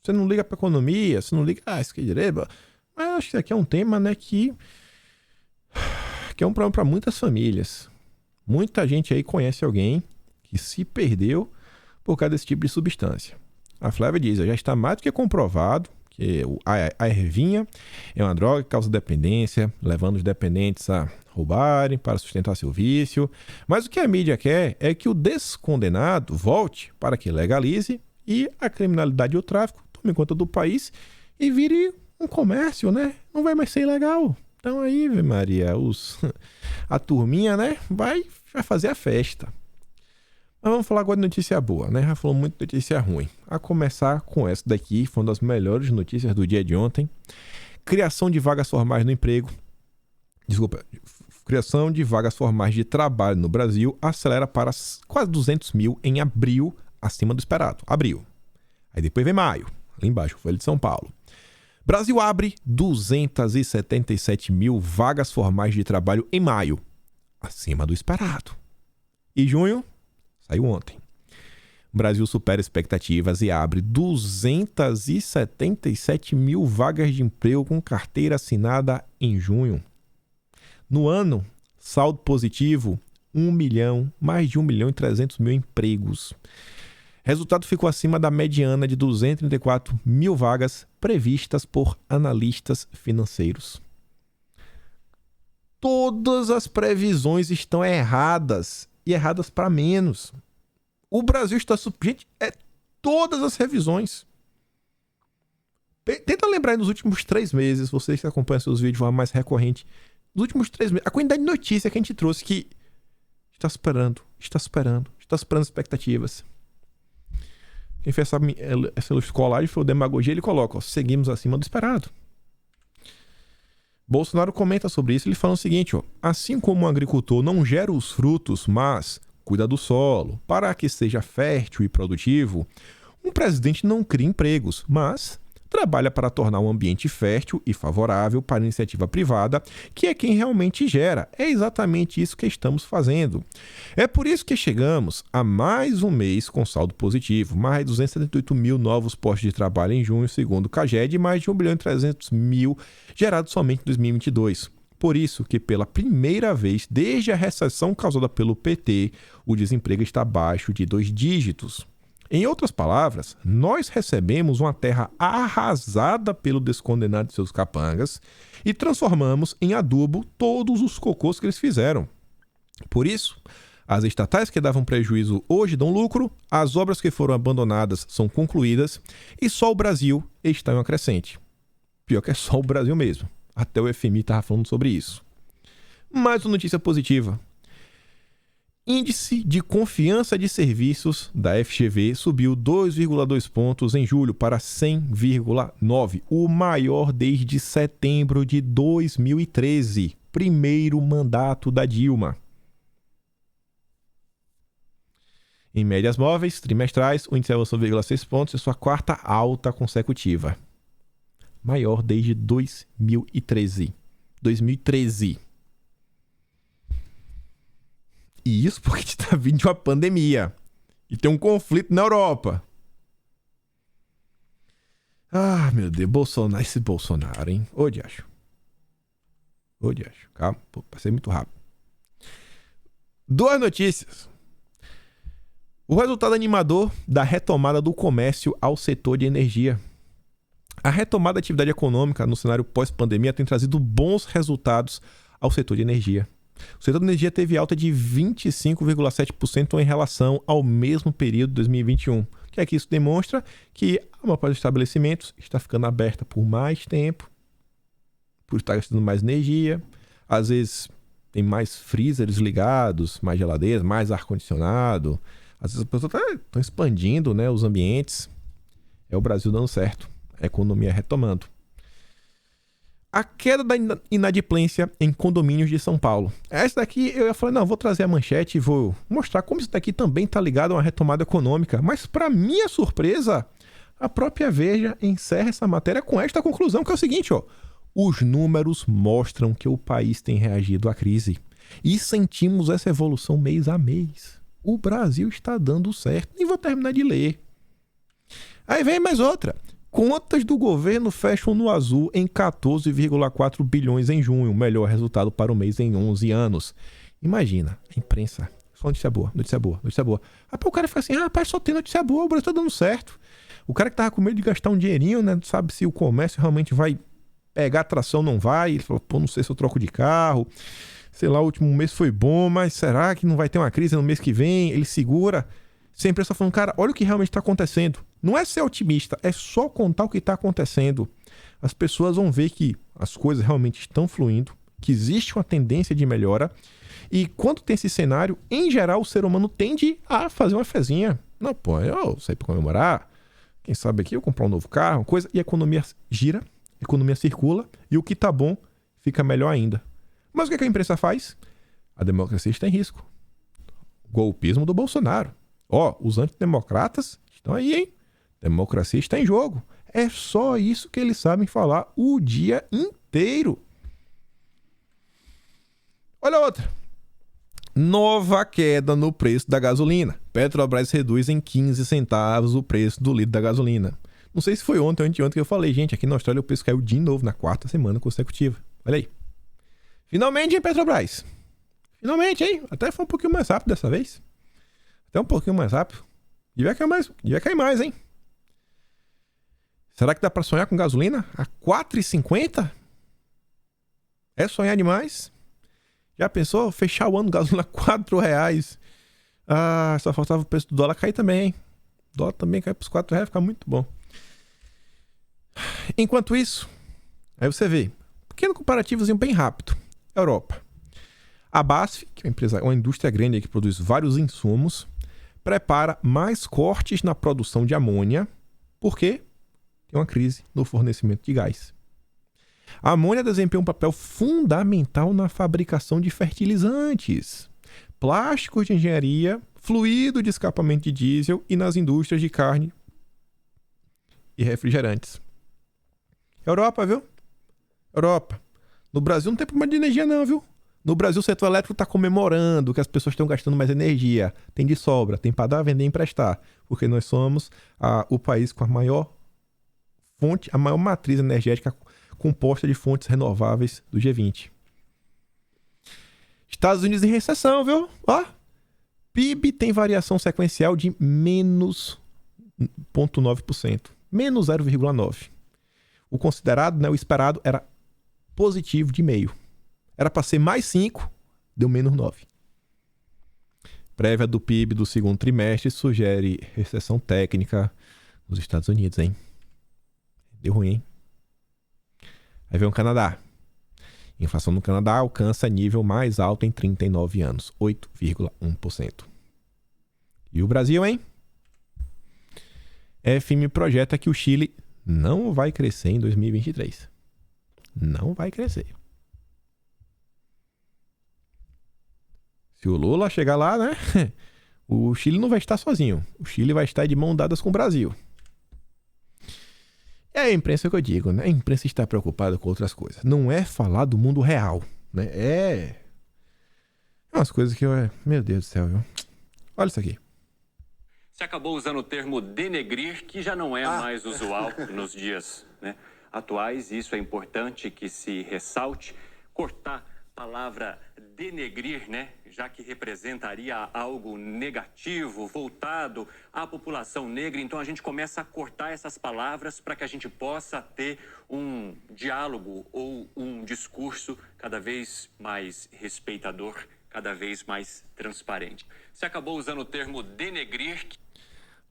Speaker 1: Você não liga para economia, você não liga, isso aqui é direito. Mas eu acho que isso aqui é um tema, né, que é um problema para muitas famílias. Muita gente aí conhece alguém que se perdeu por causa desse tipo de substância. A Flávia diz, já está mais do que comprovado que a ervinha é uma droga que causa dependência, levando os dependentes a roubarem para sustentar seu vício. Mas o que a mídia quer é que o descondenado volte para que legalize e a criminalidade e o tráfico tomem conta do país e vire um comércio, né? Não vai mais ser ilegal. Então aí, Maria, a turminha, né, vai fazer a festa. Mas vamos falar agora de notícia boa, né? Já falou muito de notícia ruim. A começar com essa daqui, foi uma das melhores notícias do dia de ontem. Criação de vagas formais no emprego. Criação de vagas formais de trabalho no Brasil acelera para quase 200 mil em abril, acima do esperado. Abril. Aí depois vem maio. Ali embaixo, Folha de São Paulo. Brasil abre 277 mil vagas formais de trabalho em maio, acima do esperado. E junho? Saiu ontem. O Brasil supera expectativas e abre 277 mil vagas de emprego com carteira assinada em junho. No ano, saldo positivo, mais de 1 milhão e 300 mil empregos. Resultado ficou acima da mediana de 234 mil vagas previstas por analistas financeiros. Todas as previsões estão erradas e erradas para menos. O Brasil está... Gente, todas as revisões. Tenta lembrar aí nos últimos 3 meses, vocês que acompanham seus vídeos de forma mais recorrente, nos últimos 3 meses, a quantidade de notícia que a gente trouxe que está superando expectativas. Quem fez essa escolagem foi o Demagogia, ele coloca, ó, seguimos acima do esperado. Bolsonaro comenta sobre isso, ele fala o seguinte, ó, assim como o agricultor não gera os frutos, mas cuida do solo para que seja fértil e produtivo, um presidente não cria empregos, mas trabalha para tornar um ambiente fértil e favorável para a iniciativa privada, que é quem realmente gera. É exatamente isso que estamos fazendo. É por isso que chegamos a mais um mês com saldo positivo, mais de 278 mil novos postos de trabalho em junho, segundo o CAGED, e mais de 1 milhão e 300 mil gerados somente em 2022. Por isso que, pela primeira vez desde a recessão causada pelo PT, o desemprego está abaixo de 2 dígitos. Em outras palavras, nós recebemos uma terra arrasada pelo descondenado de seus capangas e transformamos em adubo todos os cocôs que eles fizeram. Por isso, as estatais que davam prejuízo hoje dão lucro, as obras que foram abandonadas são concluídas e só o Brasil está em uma crescente. Pior que é só o Brasil mesmo. Até o FMI estava falando sobre isso. Mais uma notícia positiva. Índice de confiança de serviços da FGV subiu 2,2 pontos em julho para 100,9, o maior desde setembro de 2013, primeiro mandato da Dilma. Em médias móveis trimestrais, o índice avançou 0,6 pontos, é sua quarta alta consecutiva. Maior desde 2013. E isso porque a gente está vindo de uma pandemia. E tem um conflito na Europa. Ah, meu Deus. Bolsonaro. Esse Bolsonaro, hein? Ô, diacho. Calma. Pô, passei muito rápido. 2 notícias. O resultado animador da retomada do comércio ao setor de energia. A retomada da atividade econômica no cenário pós-pandemia tem trazido bons resultados ao setor de energia. O setor de energia teve alta de 25,7% em relação ao mesmo período de 2021. O que é que isso demonstra? Que a maior parte dos estabelecimentos está ficando aberta por mais tempo, por estar gastando mais energia. Às vezes tem mais freezers ligados, mais geladeiras, mais ar-condicionado. Às vezes as pessoas estão expandindo, né, os ambientes. É o Brasil dando certo. A economia retomando. A queda da inadimplência em condomínios de São Paulo. Essa daqui eu ia falar, não, vou trazer a manchete e vou mostrar como isso daqui também está ligado a uma retomada econômica. Mas, para minha surpresa, a própria Veja encerra essa matéria com esta conclusão, que é o seguinte, ó. Os números mostram que o país tem reagido à crise. E sentimos essa evolução mês a mês. O Brasil está dando certo. E vou terminar de ler. Aí vem mais outra. Contas do governo fecham no azul em 14,4 bilhões em junho, o melhor resultado para o mês em 11 anos. Imagina, a imprensa, só notícia boa. Aí o cara fica assim, rapaz, só tem notícia boa, o Brasil tá dando certo. O cara que tava com medo de gastar um dinheirinho, né, não sabe se o comércio realmente vai pegar tração, não vai. Ele falou, pô, não sei se eu troco de carro, sei lá, o último mês foi bom, mas será que não vai ter uma crise no mês que vem? Ele segura. Sempre só falando, cara, olha o que realmente está acontecendo. Não é ser otimista, é só contar o que está acontecendo. As pessoas vão ver que as coisas realmente estão fluindo, que existe uma tendência de melhora. E quando tem esse cenário, em geral, o ser humano tende a fazer uma fezinha. Não, pô, eu sair para comemorar. Quem sabe aqui eu comprar um novo carro, coisa. E a economia gira, a economia circula. E o que tá bom fica melhor ainda. Mas o que a imprensa faz? A democracia está em risco. Golpismo do Bolsonaro. Ó, os antidemocratas estão aí, hein? Democracia está em jogo. É só isso que eles sabem falar o dia inteiro. Olha outra. Nova queda no preço da gasolina. Petrobras reduz em 15 centavos o preço do litro da gasolina. Não sei se foi ontem ou anteontem que eu falei, gente, aqui na Austrália o preço caiu de novo na 4ª semana consecutiva. Olha aí. Finalmente, hein, Petrobras? Finalmente, hein? Até foi um pouquinho mais rápido dessa vez. Até um pouquinho mais rápido. Devia cair mais, hein? Será que dá pra sonhar com gasolina a 4,50? É sonhar demais? Já pensou? Fechar o ano gasolina a R$4. Ah, só faltava o preço do dólar cair também, hein? O dólar também cair pros R$4, fica muito bom. Enquanto isso, aí você vê, pequeno comparativozinho bem rápido. Europa. A BASF, que é uma indústria grande que produz vários insumos, prepara mais cortes na produção de amônia, porque tem uma crise no fornecimento de gás. A amônia desempenha um papel fundamental na fabricação de fertilizantes, plásticos de engenharia, fluido de escapamento de diesel e nas indústrias de carne e refrigerantes. Europa, viu? Europa. No Brasil não tem problema de energia não, viu? No Brasil o setor elétrico está comemorando que as pessoas estão gastando mais energia. Tem de sobra, tem para dar, vender e emprestar. Porque nós somos o país com a maior fonte, a maior matriz energética composta de fontes renováveis do G20. Estados Unidos em recessão, viu? Ó, PIB tem variação sequencial de menos 0,9%. Menos 0,9%. O considerado, né, o esperado, era positivo de meio. Era para ser mais 5, deu menos 9. Prévia do PIB do segundo trimestre sugere recessão técnica nos Estados Unidos, hein? Deu ruim, hein? Aí vem o Canadá. Inflação no Canadá alcança nível mais alto em 39 anos, 8,1%. E o Brasil, hein? FMI projeta que o Chile não vai crescer em 2023. Não vai crescer. Se o Lula chegar lá, né? O Chile não vai estar sozinho. O Chile vai estar de mão dadas com o Brasil. É a imprensa que eu digo, né? A imprensa está preocupada com outras coisas. Não é falar do mundo real, né? É umas coisas que eu... Meu Deus do céu, viu? Olha isso aqui.
Speaker 2: Você acabou usando o termo denegrir, que já não é mais usual nos dias, né, atuais. Isso é importante que se ressalte. Cortar a palavra denegrir, né, já que representaria algo negativo, voltado à população negra. Então a gente começa a cortar essas palavras para que a gente possa ter um diálogo ou um discurso cada vez mais respeitador, cada vez mais transparente. Você acabou usando o termo denegrir.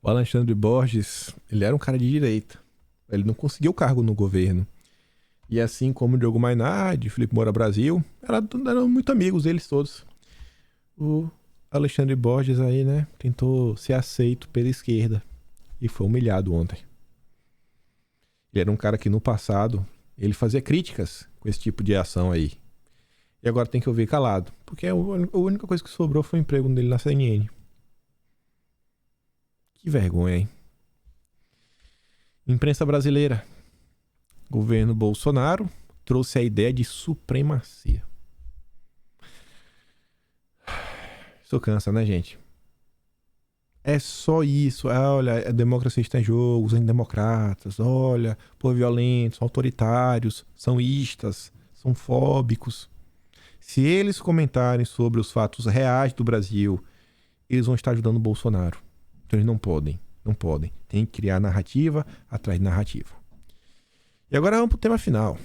Speaker 1: O Alexandre Borges, ele era um cara de direita. Ele não conseguiu cargo no governo. E assim como o Diogo Mainardi, Felipe Moura Brasil, eram muito amigos, eles todos. O Alexandre Borges aí, né, tentou ser aceito pela esquerda e foi humilhado ontem. Ele era um cara que no passado, ele fazia críticas com esse tipo de ação aí. E agora tem que ouvir calado, porque a única coisa que sobrou foi o emprego dele na CNN. Que vergonha, hein? Imprensa brasileira. Governo Bolsonaro trouxe a ideia de supremacia. Isso cansa, né, gente? É só isso. Olha, a democracia está em jogo, os antidemocratas. Olha, por violentos, autoritários, são istas, são fóbicos. Se eles comentarem sobre os fatos reais do Brasil, eles vão estar ajudando o Bolsonaro. Então eles não podem. Tem que criar narrativa atrás de narrativa. E agora vamos para o tema final.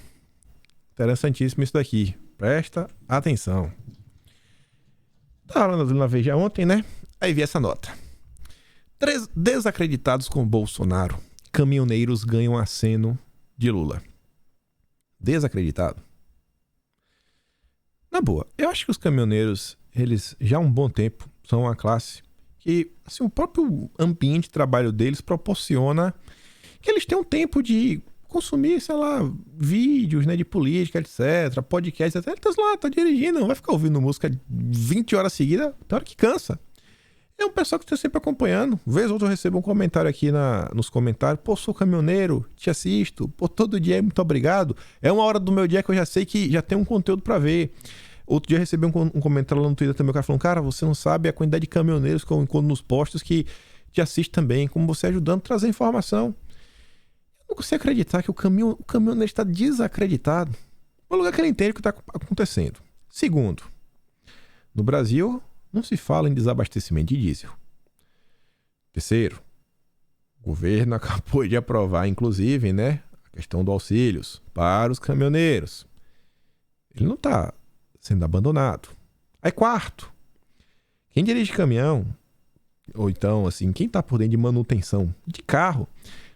Speaker 1: Interessantíssimo isso daqui. Presta atenção. Estava na Veja ontem, né? Aí vi essa nota. 3 desacreditados com Bolsonaro. Caminhoneiros ganham aceno de Lula. Desacreditado? Na boa, eu acho que os caminhoneiros, eles já há um bom tempo são uma classe que, assim, o próprio ambiente de trabalho deles proporciona que eles tenham tempo de consumir, sei lá, vídeos, né, de política, etc, podcast, até ele tá dirigindo, não vai ficar ouvindo música 20 horas seguidas, tem hora que cansa. É um pessoal que está sempre acompanhando. Vez ou outra eu recebo um comentário aqui nos comentários. Pô, sou caminhoneiro, te assisto. Pô, todo dia, muito obrigado. É uma hora do meu dia que eu já sei que já tem um conteúdo para ver. Outro dia eu recebi um comentário lá no Twitter também, o cara falando, cara, você não sabe a quantidade de caminhoneiros que eu encontro nos postos que te assiste também, como você ajudando a trazer informação. Eu não consigo acreditar que o caminhoneiro está desacreditado no lugar que ele entende o que está acontecendo. Segundo, no Brasil não se fala em desabastecimento de diesel. Terceiro, o governo acabou de aprovar, inclusive, né, a questão do auxílios para os caminhoneiros. Ele não está sendo abandonado. Aí quarto, quem dirige caminhão, ou então, assim, quem está por dentro de manutenção de carro,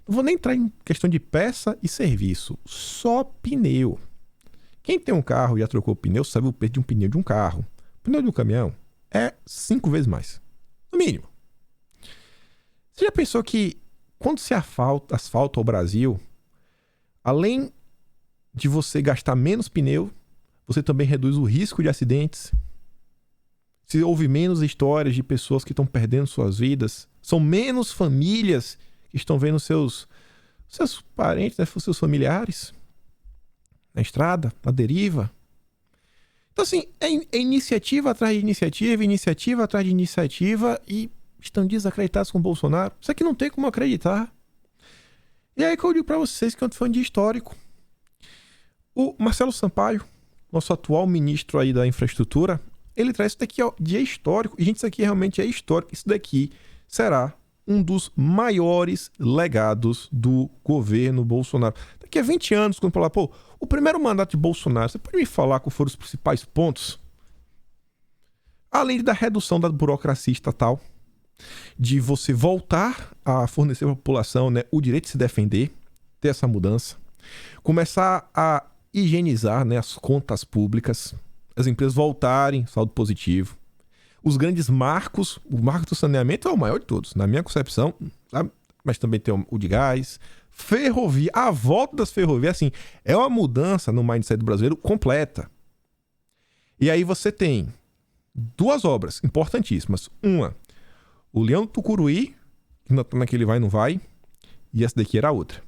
Speaker 1: não vou nem entrar em questão de peça e serviço, só pneu. Quem tem um carro e já trocou pneu, sabe o preço de um pneu de um carro. O pneu de um caminhão é 5 vezes mais, no mínimo. Você já pensou que quando se asfalta o Brasil, além de você gastar menos pneu, você também reduz o risco de acidentes? Se houve menos histórias de pessoas que estão perdendo suas vidas, são menos famílias que estão vendo seus parentes, né, seus familiares na estrada, na deriva. Então, assim, é iniciativa atrás de iniciativa, iniciativa atrás de iniciativa, e estão desacreditados com o Bolsonaro. Isso aqui não tem como acreditar. E aí que eu digo pra vocês que foi um dia histórico. O Marcelo Sampaio, nosso atual ministro aí da infraestrutura, ele traz isso daqui, ó, dia histórico. E, gente, isso aqui realmente é histórico. Isso daqui será um dos maiores legados do governo Bolsonaro. Daqui a 20 anos, quando falar, pô, o primeiro mandato de Bolsonaro, você pode me falar quais foram os principais pontos? Além da redução da burocracia estatal, de você voltar a fornecer à população, né, o direito de se defender, ter essa mudança, começar a higienizar, né, as contas públicas, as empresas voltarem, saldo positivo. Os grandes marcos, o marco do saneamento é o maior de todos, na minha concepção, sabe? Mas também tem o de gás, ferrovia, a volta das ferrovias, assim, é uma mudança no mindset do brasileiro completa. E aí você tem duas obras importantíssimas. Uma, o Leão do Tucuruí, que ainda tá naquele vai não vai, e essa daqui era a outra.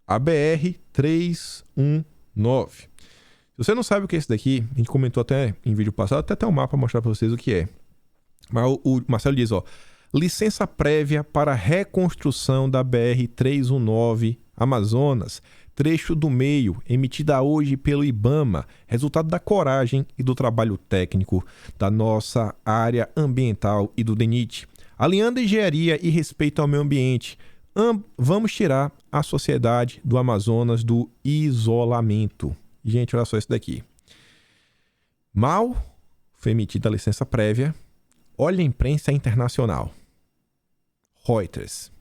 Speaker 1: A BR-319. Se você não sabe o que é isso daqui, a gente comentou até em vídeo passado, até um mapa para mostrar para vocês o que é. Mas o Marcelo diz, ó, licença prévia para reconstrução da BR-319 Amazonas, trecho do meio, emitida hoje pelo IBAMA, resultado da coragem e do trabalho técnico da nossa área ambiental e do DENIT. Alinhando engenharia e respeito ao meio ambiente, vamos tirar a sociedade do Amazonas do isolamento. Gente, olha só isso daqui. Mal foi emitida a licença prévia. Olha a imprensa internacional. Reuters.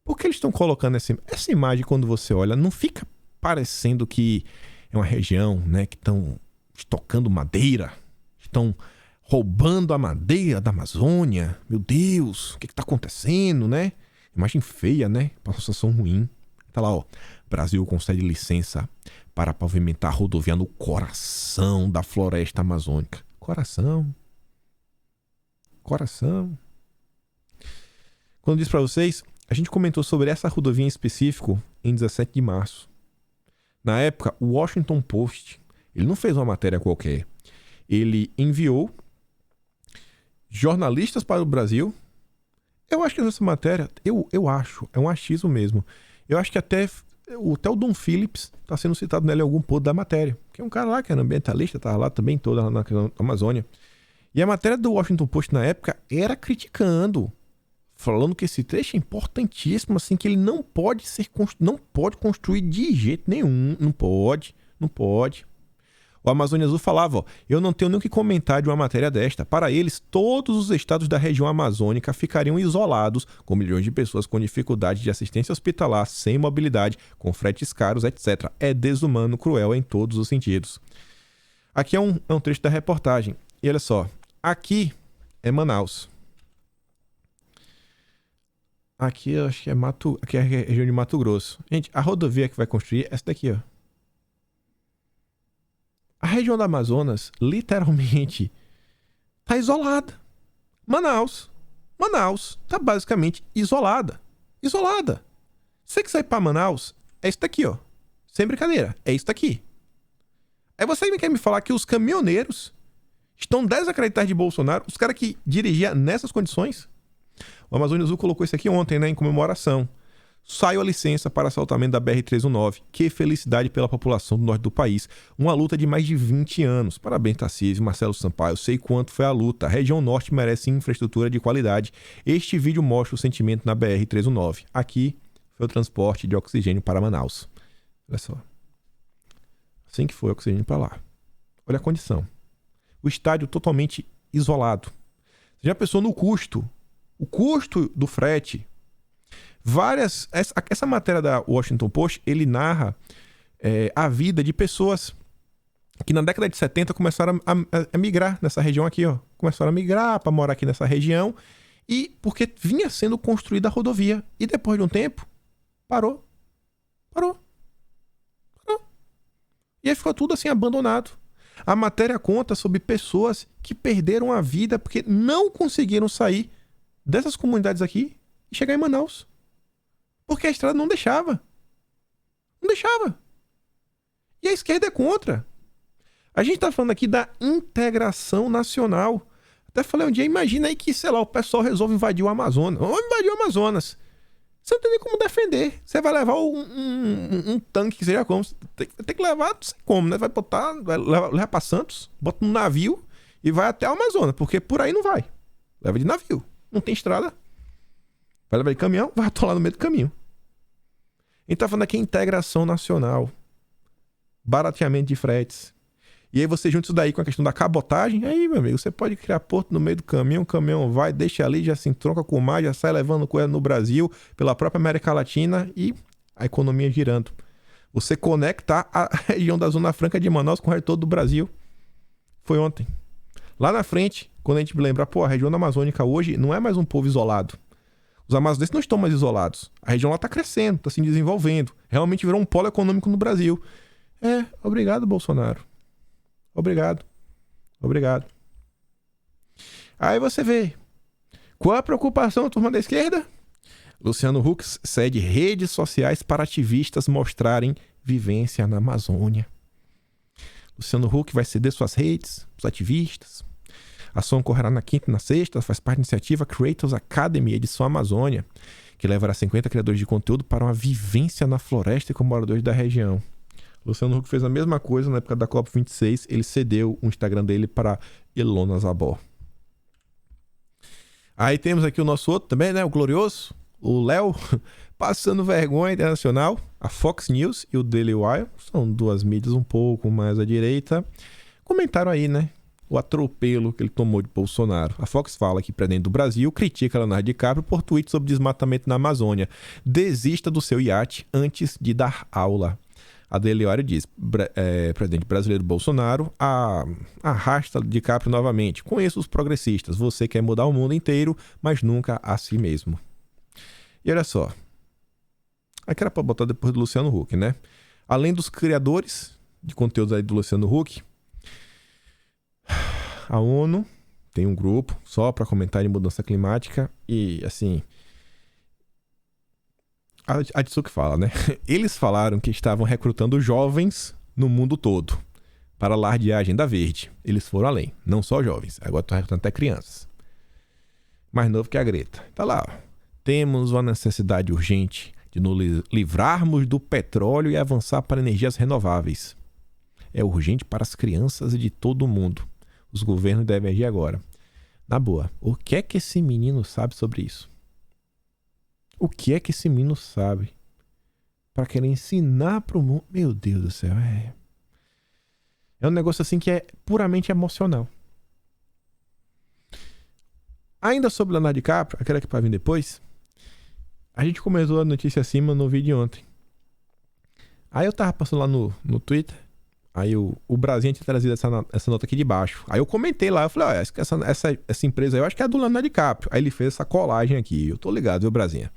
Speaker 1: Por que eles estão colocando essa imagem quando você olha? Não fica parecendo que é uma região, né, que estão estocando madeira, estão roubando a madeira da Amazônia. Meu Deus, o que está acontecendo, né? Imagem feia, né? Uma situação ruim. Tá lá, ó. Brasil concede licença para pavimentar a rodovia no coração da floresta amazônica. Coração. Quando eu disse para vocês, a gente comentou sobre essa rodovia em específico em 17 de março. Na época, o Washington Post, ele não fez uma matéria qualquer. Ele enviou jornalistas para o Brasil. Eu acho que essa matéria, eu acho, é um achismo mesmo. Eu acho que até o Dom Phillips está sendo citado nela em algum ponto da matéria. Que é um cara lá que era ambientalista, estava lá também toda na Amazônia. E a matéria do Washington Post na época era criticando, falando que esse trecho é importantíssimo, assim, que ele não pode construir de jeito nenhum. Não pode. O Amazônia Azul falava, ó, eu não tenho nem o que comentar de uma matéria desta. Para eles, todos os estados da região amazônica ficariam isolados, com milhões de pessoas com dificuldade de assistência hospitalar, sem mobilidade, com fretes caros, etc. É desumano, cruel em todos os sentidos. Aqui é um trecho da reportagem. E olha só, aqui é Manaus. Aqui eu acho que aqui é a região de Mato Grosso. Gente, a rodovia que vai construir é essa daqui, ó. A região do Amazonas, literalmente, tá isolada. Manaus tá basicamente isolada. Se você quiser ir pra Manaus, é isso daqui, ó. Sem brincadeira, é isso daqui. Aí você quer me falar que os caminhoneiros estão desacreditados de Bolsonaro, os caras que dirigiam nessas condições? O Amazônia Azul colocou isso aqui ontem, né, em comemoração. Saiu a licença para assaltamento da BR-319. Que felicidade pela população do norte do país. Uma luta de mais de 20 anos. Parabéns, Tarcísio, Marcelo Sampaio. Eu sei quanto foi a luta. A região norte merece infraestrutura de qualidade. Este vídeo mostra o sentimento na BR-319. Aqui foi o transporte de oxigênio para Manaus. Olha só. Assim que foi o oxigênio para lá. Olha a condição. O estádio totalmente isolado. Você já pensou no custo? O custo do frete. Essa matéria da Washington Post, ele narra a vida de pessoas que na década de 70 começaram a migrar nessa região aqui, ó. Começaram a migrar para morar aqui nessa região e porque vinha sendo construída a rodovia. E depois de um tempo, parou. E aí ficou tudo assim abandonado. A matéria conta sobre pessoas que perderam a vida porque não conseguiram sair dessas comunidades aqui e chegar em Manaus. Porque a estrada não deixava. Não deixava. E a esquerda é contra. A gente tá falando aqui da integração nacional. Até falei um dia, imagina aí que, sei lá, o pessoal resolve invadir o Amazonas. Vamos invadir o Amazonas. Você não tem nem como defender. Você vai levar um tanque, que seja como. Tem que levar, não sei como, né? Vai botar, vai levar pra Santos, bota num navio e vai até o Amazonas. Porque por aí não vai. Leva de navio. Não tem estrada. Vai levar de caminhão, vai atolar no meio do caminho. A gente tá falando aqui integração nacional. Barateamento de fretes. E aí você junta isso daí com a questão da cabotagem. Aí, meu amigo, você pode criar porto no meio do caminhão. O caminhão vai, deixa ali, já se entronca com o mar, já sai levando coisa no Brasil, pela própria América Latina e a economia girando. Você conectar a região da Zona Franca de Manaus com o resto todo do Brasil. Foi ontem. Lá na frente, quando a gente lembra, pô, a região da Amazônica hoje não é mais um povo isolado. Os amazonenses não estão mais isolados. A região lá está crescendo, está se desenvolvendo. Realmente virou um polo econômico no Brasil. Obrigado, Bolsonaro. Obrigado. Aí você vê. Qual a preocupação da turma da esquerda? Luciano Huck cede redes sociais para ativistas mostrarem vivência na Amazônia. Luciano Huck vai ceder suas redes para os ativistas. A ação ocorrerá na quinta e na sexta, faz parte da iniciativa Creators Academy, edição Amazônia, que levará 50 criadores de conteúdo para uma vivência na floresta e com moradores da região. Luciano Huck fez a mesma coisa na época da COP26, ele cedeu o Instagram dele para Ilona Zabor. Aí temos aqui o nosso outro também, né, o glorioso, o Léo, passando vergonha internacional. A Fox News e o Daily Wire, são duas mídias um pouco mais à direita, comentaram aí, né, o atropelo que ele tomou de Bolsonaro. A Fox fala que presidente do Brasil critica Leonardo DiCaprio por tweet sobre desmatamento na Amazônia. Desista do seu iate antes de dar aula. A Daily Wire diz, presidente brasileiro Bolsonaro arrasta DiCaprio novamente. Conheço os progressistas. Você quer mudar o mundo inteiro, mas nunca a si mesmo. E olha só. Aqui era para botar depois do Luciano Huck, né? Além dos criadores de conteúdos aí do Luciano Huck, a ONU tem um grupo só para comentar de mudança climática e, assim, a Tsuki fala, né? Eles falaram que estavam recrutando jovens no mundo todo para lardear a agenda verde. Eles foram além, não só jovens, agora estão recrutando até crianças. Mais novo que a Greta. Tá lá, ó. Temos uma necessidade urgente de nos livrarmos do petróleo e avançar para energias renováveis. É urgente para as crianças e de todo mundo. Os governos devem agir agora. Na boa, o que é que esse menino sabe sobre isso? O que é que esse menino sabe para querer ensinar para o mundo? Meu Deus do céu, é um negócio assim que é puramente emocional. Ainda sobre Leonardo DiCaprio, aquela que vai vir depois, a gente comentou a notícia acima no vídeo de ontem. Aí eu tava passando lá no Twitter. Aí o Brasil tinha trazido essa nota aqui de baixo. Aí eu comentei lá, eu falei, essa empresa aí eu acho que é a do Leonardo DiCaprio. Aí ele fez essa colagem aqui, eu tô ligado, viu, Brasinha?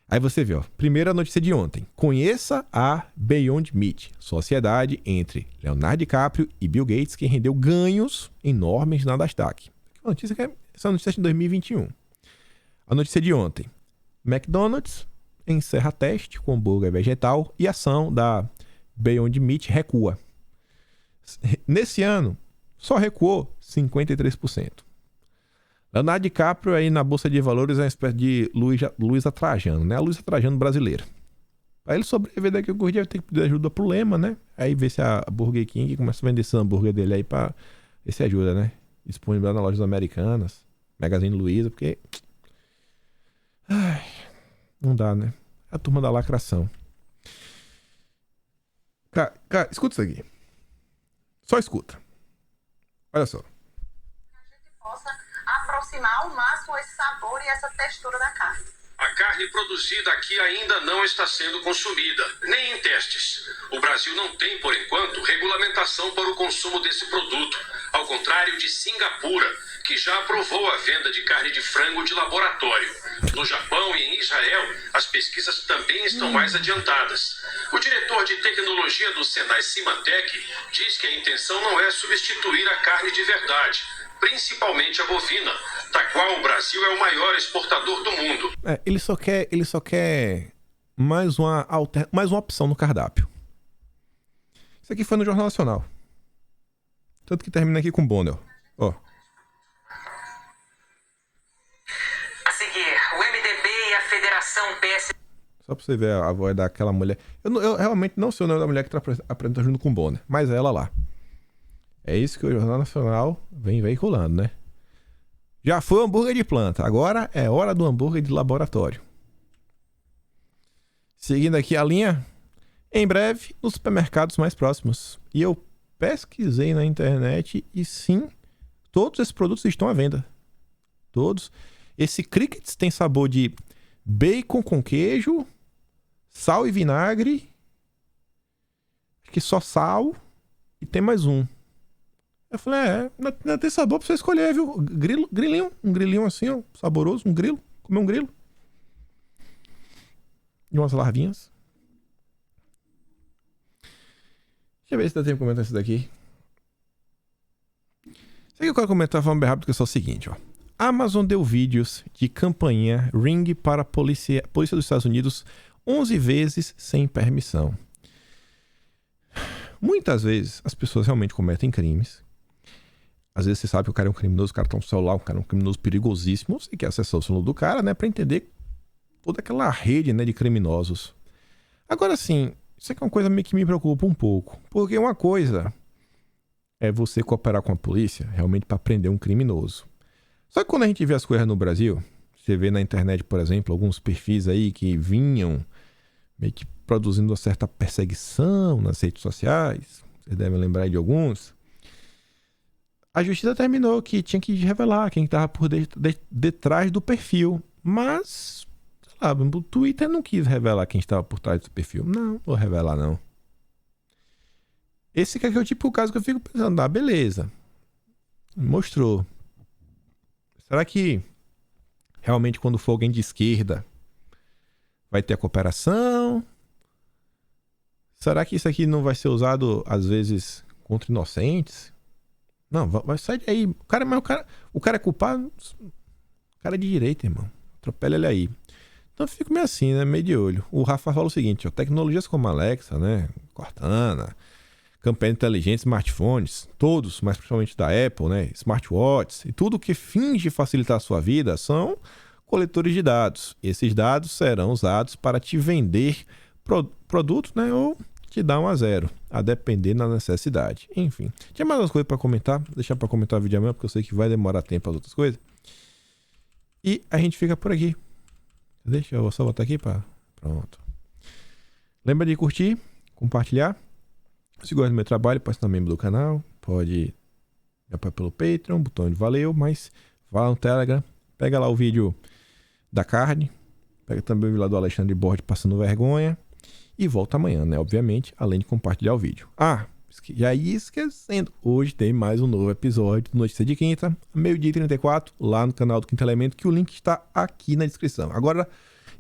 Speaker 1: Aí você vê, ó, primeira notícia de ontem. Conheça a Beyond Meat, sociedade entre Leonardo DiCaprio e Bill Gates, que rendeu ganhos enormes na Nasdaq. Essa notícia é de 2021. A notícia de ontem. McDonald's encerra teste com hambúrguer vegetal e ação da Beyond Meat recua. Nesse ano, só recuou 53%. Leonardo DiCaprio aí na Bolsa de Valores é uma espécie de Luiza Trajano, né? A Luiza Trajano brasileira. Pra ele sobreviver daqui a alguns dias, vai ter que pedir ajuda pro Lema, né? Aí ver se a Burger King começa a vender esse hambúrguer dele aí pra ver se ajuda, né? Disponibilizar nas lojas americanas, Magazine Luiza, porque... Ai, não dá, né? É a turma da lacração. Cara, escuta isso aqui. Só escuta. Olha só.
Speaker 3: A gente possa aproximar ao máximo esse sabor e essa textura da carne.
Speaker 4: A carne produzida aqui ainda não está sendo consumida, nem em testes. O Brasil não tem, por enquanto, regulamentação para o consumo desse produto, ao contrário de Singapura, que já aprovou a venda de carne de frango de laboratório. No Japão e em Israel, as pesquisas também estão mais adiantadas. O diretor de tecnologia do Senai Cimatec diz que a intenção não é substituir a carne de verdade, principalmente a bovina, da qual o Brasil é o maior exportador do mundo.
Speaker 1: Ele só quer mais uma opção no cardápio. Isso aqui foi no Jornal Nacional. Tanto que termina aqui com Bonner. Ó.
Speaker 3: A seguir, o MDB e a Federação PS...
Speaker 1: Só pra você ver a voz daquela mulher. Eu realmente não sei o nome da mulher que tá apresentando junto com Bonner, mas é ela lá. É isso que o Jornal Nacional vem veiculando, né? Já foi o hambúrguer de planta, agora é hora do hambúrguer de laboratório. Seguindo aqui a linha, em breve nos supermercados mais próximos. E eu pesquisei na internet e sim, todos esses produtos estão à venda. Todos. Esse Crickets tem sabor de bacon com queijo, sal e vinagre, acho que só sal, e tem mais um. Eu falei, ainda tem sabor pra você escolher, viu? Grilinho, um grilinho assim, ó, saboroso, um grilo, comer um grilo. E umas larvinhas. Deixa eu ver se dá tempo de comentar isso daqui. Isso aqui eu quero comentar falando bem rápido, que é só o seguinte, ó. A Amazon deu vídeos de campanha Ring para a polícia dos Estados Unidos 11 vezes sem permissão. Muitas vezes as pessoas realmente cometem crimes. Às vezes você sabe que o cara é um criminoso, o cara tá no celular, o cara é um criminoso perigosíssimo. Você quer acessar o celular do cara, né? Pra entender toda aquela rede, né, de criminosos. Agora sim, isso aqui é uma coisa meio que me preocupa um pouco. Porque uma coisa é você cooperar com a polícia realmente para prender um criminoso. Só que quando a gente vê as coisas no Brasil, você vê na internet, por exemplo, alguns perfis aí que vinham meio que produzindo uma certa perseguição nas redes sociais. Vocês devem lembrar de alguns. A justiça determinou que tinha que revelar quem estava por detrás do perfil. Mas, sei lá, o Twitter não quis revelar quem estava por trás do perfil. Não, vou revelar não. Esse aqui é o tipo de caso que eu fico pensando, beleza. Mostrou. Será que realmente quando for alguém de esquerda vai ter a cooperação? Será que isso aqui não vai ser usado às vezes contra inocentes? Não, vai sair daí. O cara é culpado. O cara é de direita, irmão. Atropela ele aí. Então eu fico meio assim, né? Meio de olho. O Rafa fala o seguinte, ó, tecnologias como Alexa, né? Cortana, campanha inteligente, smartphones, todos, mas principalmente da Apple, né? Smartwatches e tudo que finge facilitar a sua vida são coletores de dados. Esses dados serão usados para te vender produtos, né? Ou te dar 1 a 0, a depender da necessidade. Enfim, tinha mais umas coisas para comentar. Vou deixar para comentar o vídeo amanhã, porque eu sei que vai demorar tempo as outras coisas. E a gente fica por aqui. Deixa eu só botar aqui para pronto. Lembra de curtir, compartilhar. Se gosta do meu trabalho, pode ser membro do canal. Pode me apoiar pelo Patreon, botão de valeu. Mas vá lá no Telegram, pega lá o vídeo da carne. Pega também o vídeo lá do Alexandre Borges passando vergonha. E volta amanhã, né? Obviamente, além de compartilhar o vídeo. Já ia esquecendo. Hoje tem mais um novo episódio do Notícia de Quinta, meio-dia e 34, lá no canal do Quinto Elemento, que o link está aqui na descrição. Agora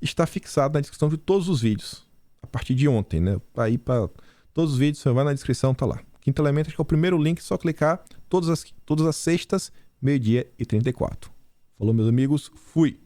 Speaker 1: está fixado na descrição de todos os vídeos. A partir de ontem, né? Aí para todos os vídeos, você vai na descrição, tá lá. Quinto Elemento, acho que é o primeiro link, só clicar todas as sextas, meio-dia e 34. Falou, meus amigos. Fui!